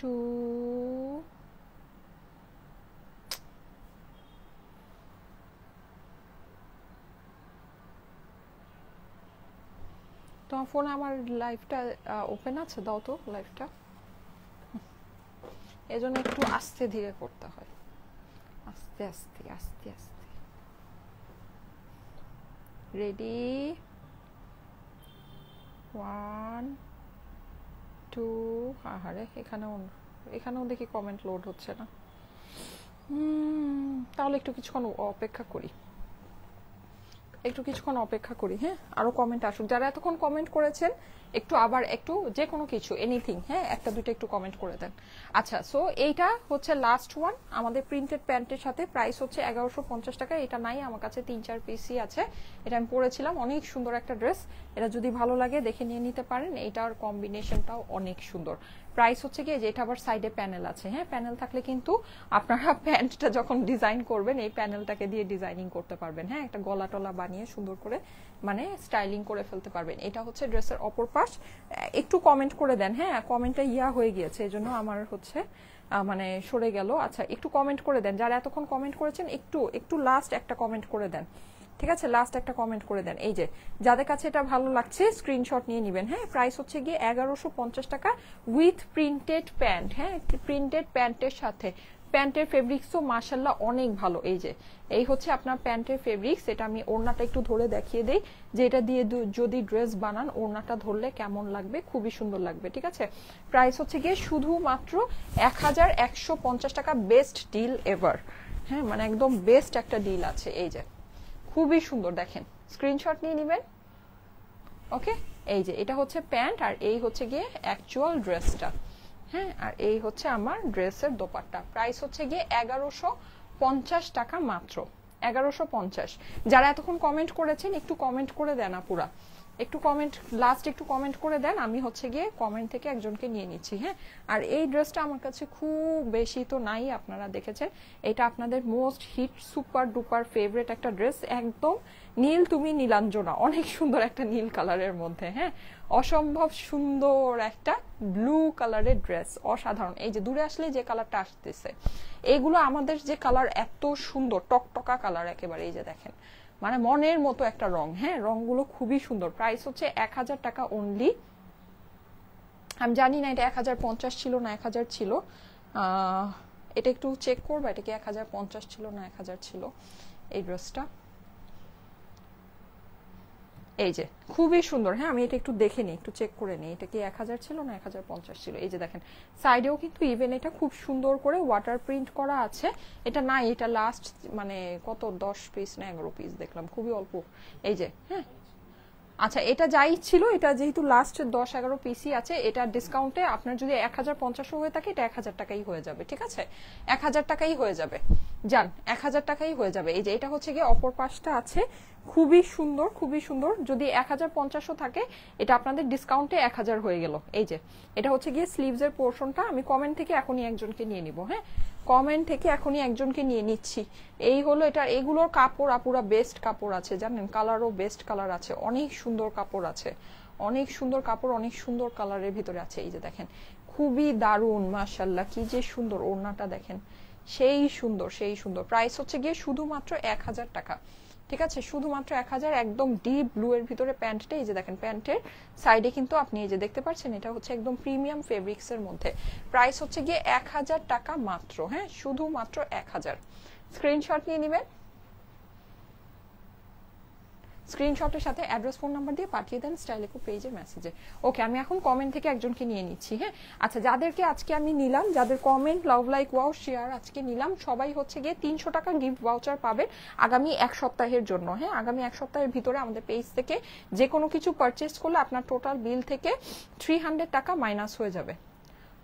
টু, তোমার ফোনে আমার লাইভটা ওপেন আছে, দাও তো লাইভটা। এজন্য একটু আস্তে ধীরে করতে হয়, আস্তে আস্তে আস্তে আস্তে। Ready, one, two. আহারে, এখানেও দেখি কমেন্ট লোড হচ্ছে না। তাহলে একটু কিছুক্ষণ অপেক্ষা করি, একটু কিছুক্ষণ অপেক্ষা করি। হ্যাঁ, আরো কমেন্ট আসুক। যারা এতক্ষণ কমেন্ট করেছেন একটু আবার একটু যে কোনো কিছু এনিথিং, হ্যাঁ একটা দুটো একটু কমেন্ট করে দেন। আচ্ছা, সো এইটা হচ্ছে লাস্ট ওয়ান আমাদের প্রিন্টেড প্যান্টের সাথে। প্রাইস হচ্ছে 1150 টাকা। এটা নাই আমার কাছে, 3-4 পিসই আছে। এটা আমি পরেছিলাম, অনেক সুন্দর একটা ড্রেস। এটা যদি ভালো লাগে দেখে নিয়ে নিতে পারেন। এইটার কম্বিনেশনটাও অনেক সুন্দর। প্রাইস হচ্ছে কি, যে এটা আবার সাইডে প্যানেল আছে। হ্যাঁ, প্যানেল থাকলে কিন্তু আপনারা প্যান্টটা যখন ডিজাইন করবেন এই প্যানেলটাকে দিয়ে ডিজাইনিং করতে পারবেন। হ্যাঁ, একটা গলা টলা বানিয়ে সুন্দর করে মানে স্টাইলিং করে ফেলতে পারবেন। এটা হচ্ছে ড্রেসের অপর পাশ। একটু কমেন্ট করে দেন। হ্যাঁ, কমেন্টটা হয়ে গিয়েছে, এই জন্য আমার হচ্ছে মানে সরে গেল। আচ্ছা, একটু কমেন্ট করে দেন। যারা এতক্ষণ কমেন্ট করেছেন একটু লাস্ট একটা কমেন্ট করে দেন। ঠিক আছে, লাস্ট একটা কমেন্ট করে দেন। এই যে যাদের কাছে এটা ভালো লাগছে স্ক্রিনশট নিয়ে নেবেন। হ্যাঁ, প্রাইস হচ্ছে গিয়ে 1150 টাকা উইথ প্রিন্টেড প্যান্ট। হ্যাঁ, প্রিন্টেড প্যান্টের সাথে। প্যান্টের ফেব্রিক্সও মাশাল্লাহ অনেক ভালো। এই যে এই হচ্ছে আপনার প্যান্টের ফেব্রিক্স। এটা আমি ওড়নাটা একটু ধরে দেখিয়ে দেই যে এটা দিয়ে যদি ড্রেস বানান ওড়নাটা ধরলে কেমন লাগবে, খুবই সুন্দর লাগবে। ঠিক আছে, প্রাইস হচ্ছে গিয়ে শুধুমাত্র 1150 টাকা, বেস্ট ডিল এভার। হ্যাঁ মানে একদম বেস্ট একটা ডিল আছে। এই যে খুবই সুন্দর, দেখেন স্ক্রিনশট নিয়ে নেবেন। ওকে, এই যে এটা হচ্ছে প্যান্ট আর এই হচ্ছে গিয়ে অ্যাকচুয়াল ড্রেসটা। হ্যাঁ, আর এই হচ্ছে আমার ড্রেসের দোপাট্টা। প্রাইস হচ্ছে গিয়ে 1150 টাকা মাত্র, 1150। যারা এতক্ষণ কমেন্ট করেছেন একটু কমেন্ট করে দেন আপুরা, একটু কমেন্ট, লাস্ট একটু কমেন্ট করে দেন, আমি হচ্ছে গিয়ে কমেন্ট থেকে একজনকে নিয়ে নিচ্ছি। হ্যাঁ, আর এই ড্রেসটা আমার কাছে খুব বেশি তো নাই, আপনারা দেখেছেন, এটা আপনাদের most hit super duper favourite একটা ড্রেস, একদম নীল তুমি নীলাঞ্জনা, অনেক সুন্দর একটা নীল কালারের মধ্যে। হ্যাঁ, অসম্ভব সুন্দর একটা ব্লু কালারের ড্রেস, অসাধারণ। এই যে দূরে আসলে যে কালারটা আসতেছে, এগুলো আমাদের যে কালার এত সুন্দর টকটকা কালার একেবারে, এই যে দেখেন মানে মনের মতো একটা রং। হ্যাঁ, রংগুলো খুবই সুন্দর। প্রাইস হচ্ছে 1000 টাকা অনলি। আমি জানি না এটা 1050 ছিল না 1000 ছিল, এটা একটু চেক করবো, এটা কি 1050 ছিল না 1000 ছিল এই ড্রেসটা। এই যে খুবই সুন্দর। হ্যাঁ, আমি এটা একটু দেখে নিই, একটু চেক করে নিই, এটা কি 1000 ছিল না 1050 ছিল। এই যে দেখেন সাইডেও কিন্তু ইভেন এটা খুব সুন্দর করে ওয়াটার প্রিন্ট করা আছে। এটা নাই, এটা লাস্ট মানে কত 10 পিস না 11 পিস দেখলাম, খুবই অল্প। এই যে হ্যাঁ, আচ্ছা এটা যাই ছিল, এটা যেহেতু লাস্ট 10-11 পিসি আছে, এটা ডিসকাউন্টে আপনার যদি 1050 হয়ে থাকে এটা 1000 টাকাই হয়ে যাবে। ঠিক আছে, 1000 টাকাই হয়ে যাবে, যান 1000 টাকাই হয়ে যাবে। এই যে এটা হচ্ছে গিয়ে অপর পাশটা আছে, খুবই সুন্দর খুবই সুন্দর। যদি 1050ও থাকে এটা আপনাদের ডিসকাউন্টে 1000 হয়ে গেল। এই যে এটা হচ্ছে গিয়ে স্লিভস এর পোর্শনটা। আমি কমেন্ট থেকে এখনই একজনকে নিয়ে নিব। হ্যাঁ, কমেন্ট থেকে এখনই একজনকে নিয়ে নিচ্ছি। এই হলো এটা, এগুলোর কাপড় আপুরা বেস্ট কাপড় আছে জানেন, কালারও বেস্ট কালার আছে, অনেক সুন্দর কাপড় আছে, অনেক সুন্দর কাপড়, অনেক সুন্দর কালারের ভিতরে আছে। এই যে দেখেন খুবই দারুণ, মাশাআল্লাহ কি যে সুন্দর, ওড়নাটা দেখেন সেই সুন্দর সেই সুন্দর। প্রাইস হচ্ছে গিয়ে শুধুমাত্র 1000 টাকা। ঠিক আছে, শুধুমাত্র 1000। একদম ডিপ ব্লু এর ভিতরে প্যান্টটা, এই যে দেখেন প্যান্টের সাইডে কিন্তু আপনি এই যে দেখতে পাচ্ছেন এটা হচ্ছে একদম প্রিমিয়াম ফেব্রিক্স এর মধ্যে। প্রাইস হচ্ছে গিয়ে 1000 টাকা মাত্র। হ্যাঁ, শুধুমাত্র 1000। স্ক্রিনশট নিয়ে নেবেন, স্ক্রিনশটের সাথে অ্যাড্রেস ফোন নাম্বার দিয়ে পাঠিয়ে দেন স্টাইলিকো পেজের মেসেজে। ওকে, আমি এখন কমেন্ট থেকে একজনকে নিয়ে নিচ্ছি। হ্যাঁ, আচ্ছা যাদেরকে আজকে আমি নিলাম, যাদের comment love like wow share আজকে নিলাম, সবাই হচ্ছে গিয়ে 300 টাকা গিফট ভাউচার পাবেন আগামী এক সপ্তাহের জন্য। হ্যাঁ, আগামী এক সপ্তাহের ভিতরে আমাদের পেজ থেকে যে কোনো কিছু পারচেস করলে আপনার টোটাল বিল থেকে 300 টাকা মাইনাস হয়ে যাবে।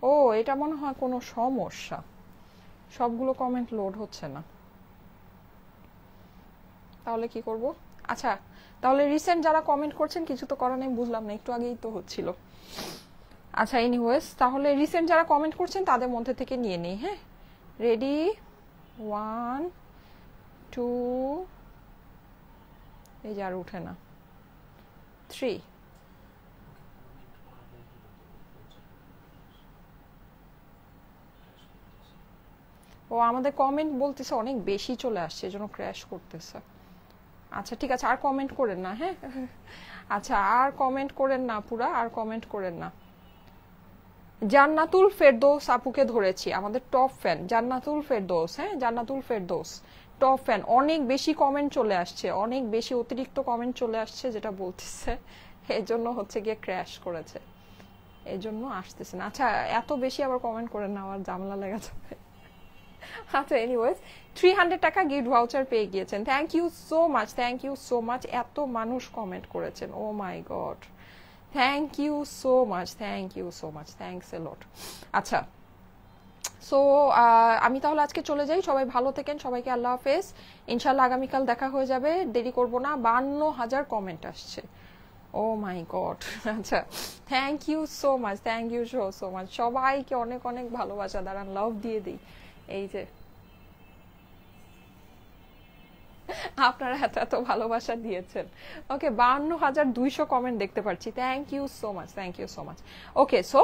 ও, এটা মনে হয় কোনো সমস্যা, সবগুলো কমেন্ট লোড হচ্ছে না, তাহলে কি করব? আচ্ছা তাহলে রিসেন্ট যারা কমেন্ট করছেন কিছু তো করার নেই, বুঝলাম না, একটু আগেই তো হচ্ছিল। আচ্ছা এনিওয়েজ, তাহলে রিসেন্ট যারা কমেন্ট করছেন তাদের মধ্যে থেকে নিয়ে নেই। হ্যাঁ, রেডি 1 2, এই যে আর উঠে না, 3। ও আমাদের কমেন্ট বলতেছে অনেক বেশি চলে আসছে, এজন্য ক্র্যাশ করতেছে। আচ্ছা ঠিক আছে, আর কমেন্ট করেন না। হ্যাঁ, আচ্ছা আর কমেন্ট করেন না পুরা, আর কমেন্ট করেন না। জান্নাতুল ফেরদৌস আপুকে ধরেছি, আমাদের টপ ফ্যান জান্নাতুল ফেরদৌস। হ্যাঁ, জান্নাতুল ফেরদৌস টপ ফ্যান। অনেক বেশি কমেন্ট চলে আসছে, অনেক বেশি অতিরিক্ত কমেন্ট চলে আসছে, যেটা বলতেছে এজন্য হচ্ছে গিয়ে ক্র্যাশ করেছে, এজন্য আসতেছে না। আচ্ছা এত বেশি আবার কমেন্ট করেন না, আমার ঝামেলা লেগে যাবে। আচ্ছা এনিওয়েজ, 300 টাকা গিফট ভাউচার পেয়ে গিয়েছেন। Thank you so much, thank you so much. এত মানুষ কমেন্ট করেছেন, oh my god, thank you so much, thank you so much, thanks a lot. আচ্ছা সো আমি তাহলে আজকে চলে যাই, সবাই ভালো থাকেন, সবাইকে আল্লাহ হাফেজ। ইনশাল্লাহ আগামীকাল দেখা হয়ে যাবে, দেরি করব না। 52,000 কমেন্ট আসছে, ও মাই গড। আচ্ছা thank you so much, thank you so much, সবাইকে অনেক অনেক ভালোবাসা। দাঁড়ান লাভ দিয়ে দিই, এই যে আপনারা এত এত ভালোবাসা দিয়েছেন। ওকে, 52,200 কমেন্ট দেখতে পাচ্ছি, thank you so much, thank you so much. Okay, so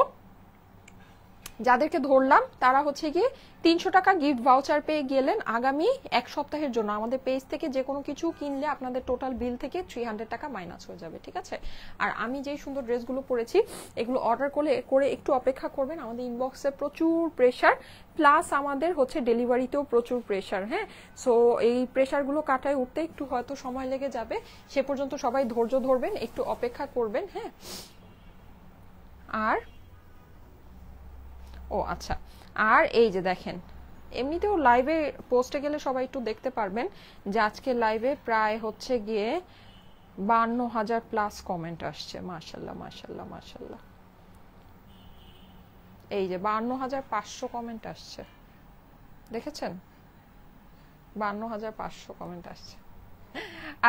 যাদেরকে ধরলাম তারা হচ্ছে গিয়ে 300 টাকা গিফট ভাউচার পেয়ে গেলেন আগামী এক সপ্তাহের জন্য। আমাদের পেজ থেকে যে কোনো কিছু কিনলে আপনাদের টোটাল বিল থেকে 300 টাকা মাইনাস হয়ে যাবে। ঠিক আছে, আর আমি যেই সুন্দর ড্রেসগুলো পরেছি এগুলো অর্ডার করে একটু অপেক্ষা করবেন, আমাদের ইনবক্সে প্রচুর প্রেশার, প্লাস আমাদের হচ্ছে ডেলিভারিতেও প্রচুর প্রেশার। হ্যাঁ, সো এই প্রেশারগুলো কাটায় উঠতে একটু হয়তো সময় লেগে যাবে, সে পর্যন্ত সবাই ধৈর্য ধরবেন, একটু অপেক্ষা করবেন। হ্যাঁ, আর ও আচ্ছা, আর এই যে দেখেন এমনিতেও লাইভে পোস্টে গেলে সবাই একটু দেখতে পারবেন যে আজকে লাইভে প্রায় হচ্ছে গিয়ে 52,000 প্লাস কমেন্ট আসছে। মাশাল্লাহ মাশাল্লাহ মাশাল্লাহ, এই যে 52,500 কমেন্ট আসছে, দেখেছেন? 52,500 কমেন্ট আসছে।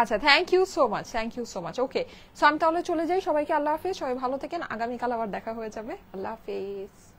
আচ্ছা, thank you so much, thank you so much. Okay, so আমি তাহলে চলে যাই। সবাইকে আল্লাহ হাফেজ, সবাই ভালো থাকেন, আগামীকাল আবার দেখা হয়ে যাবে। আল্লাহ হাফেজ।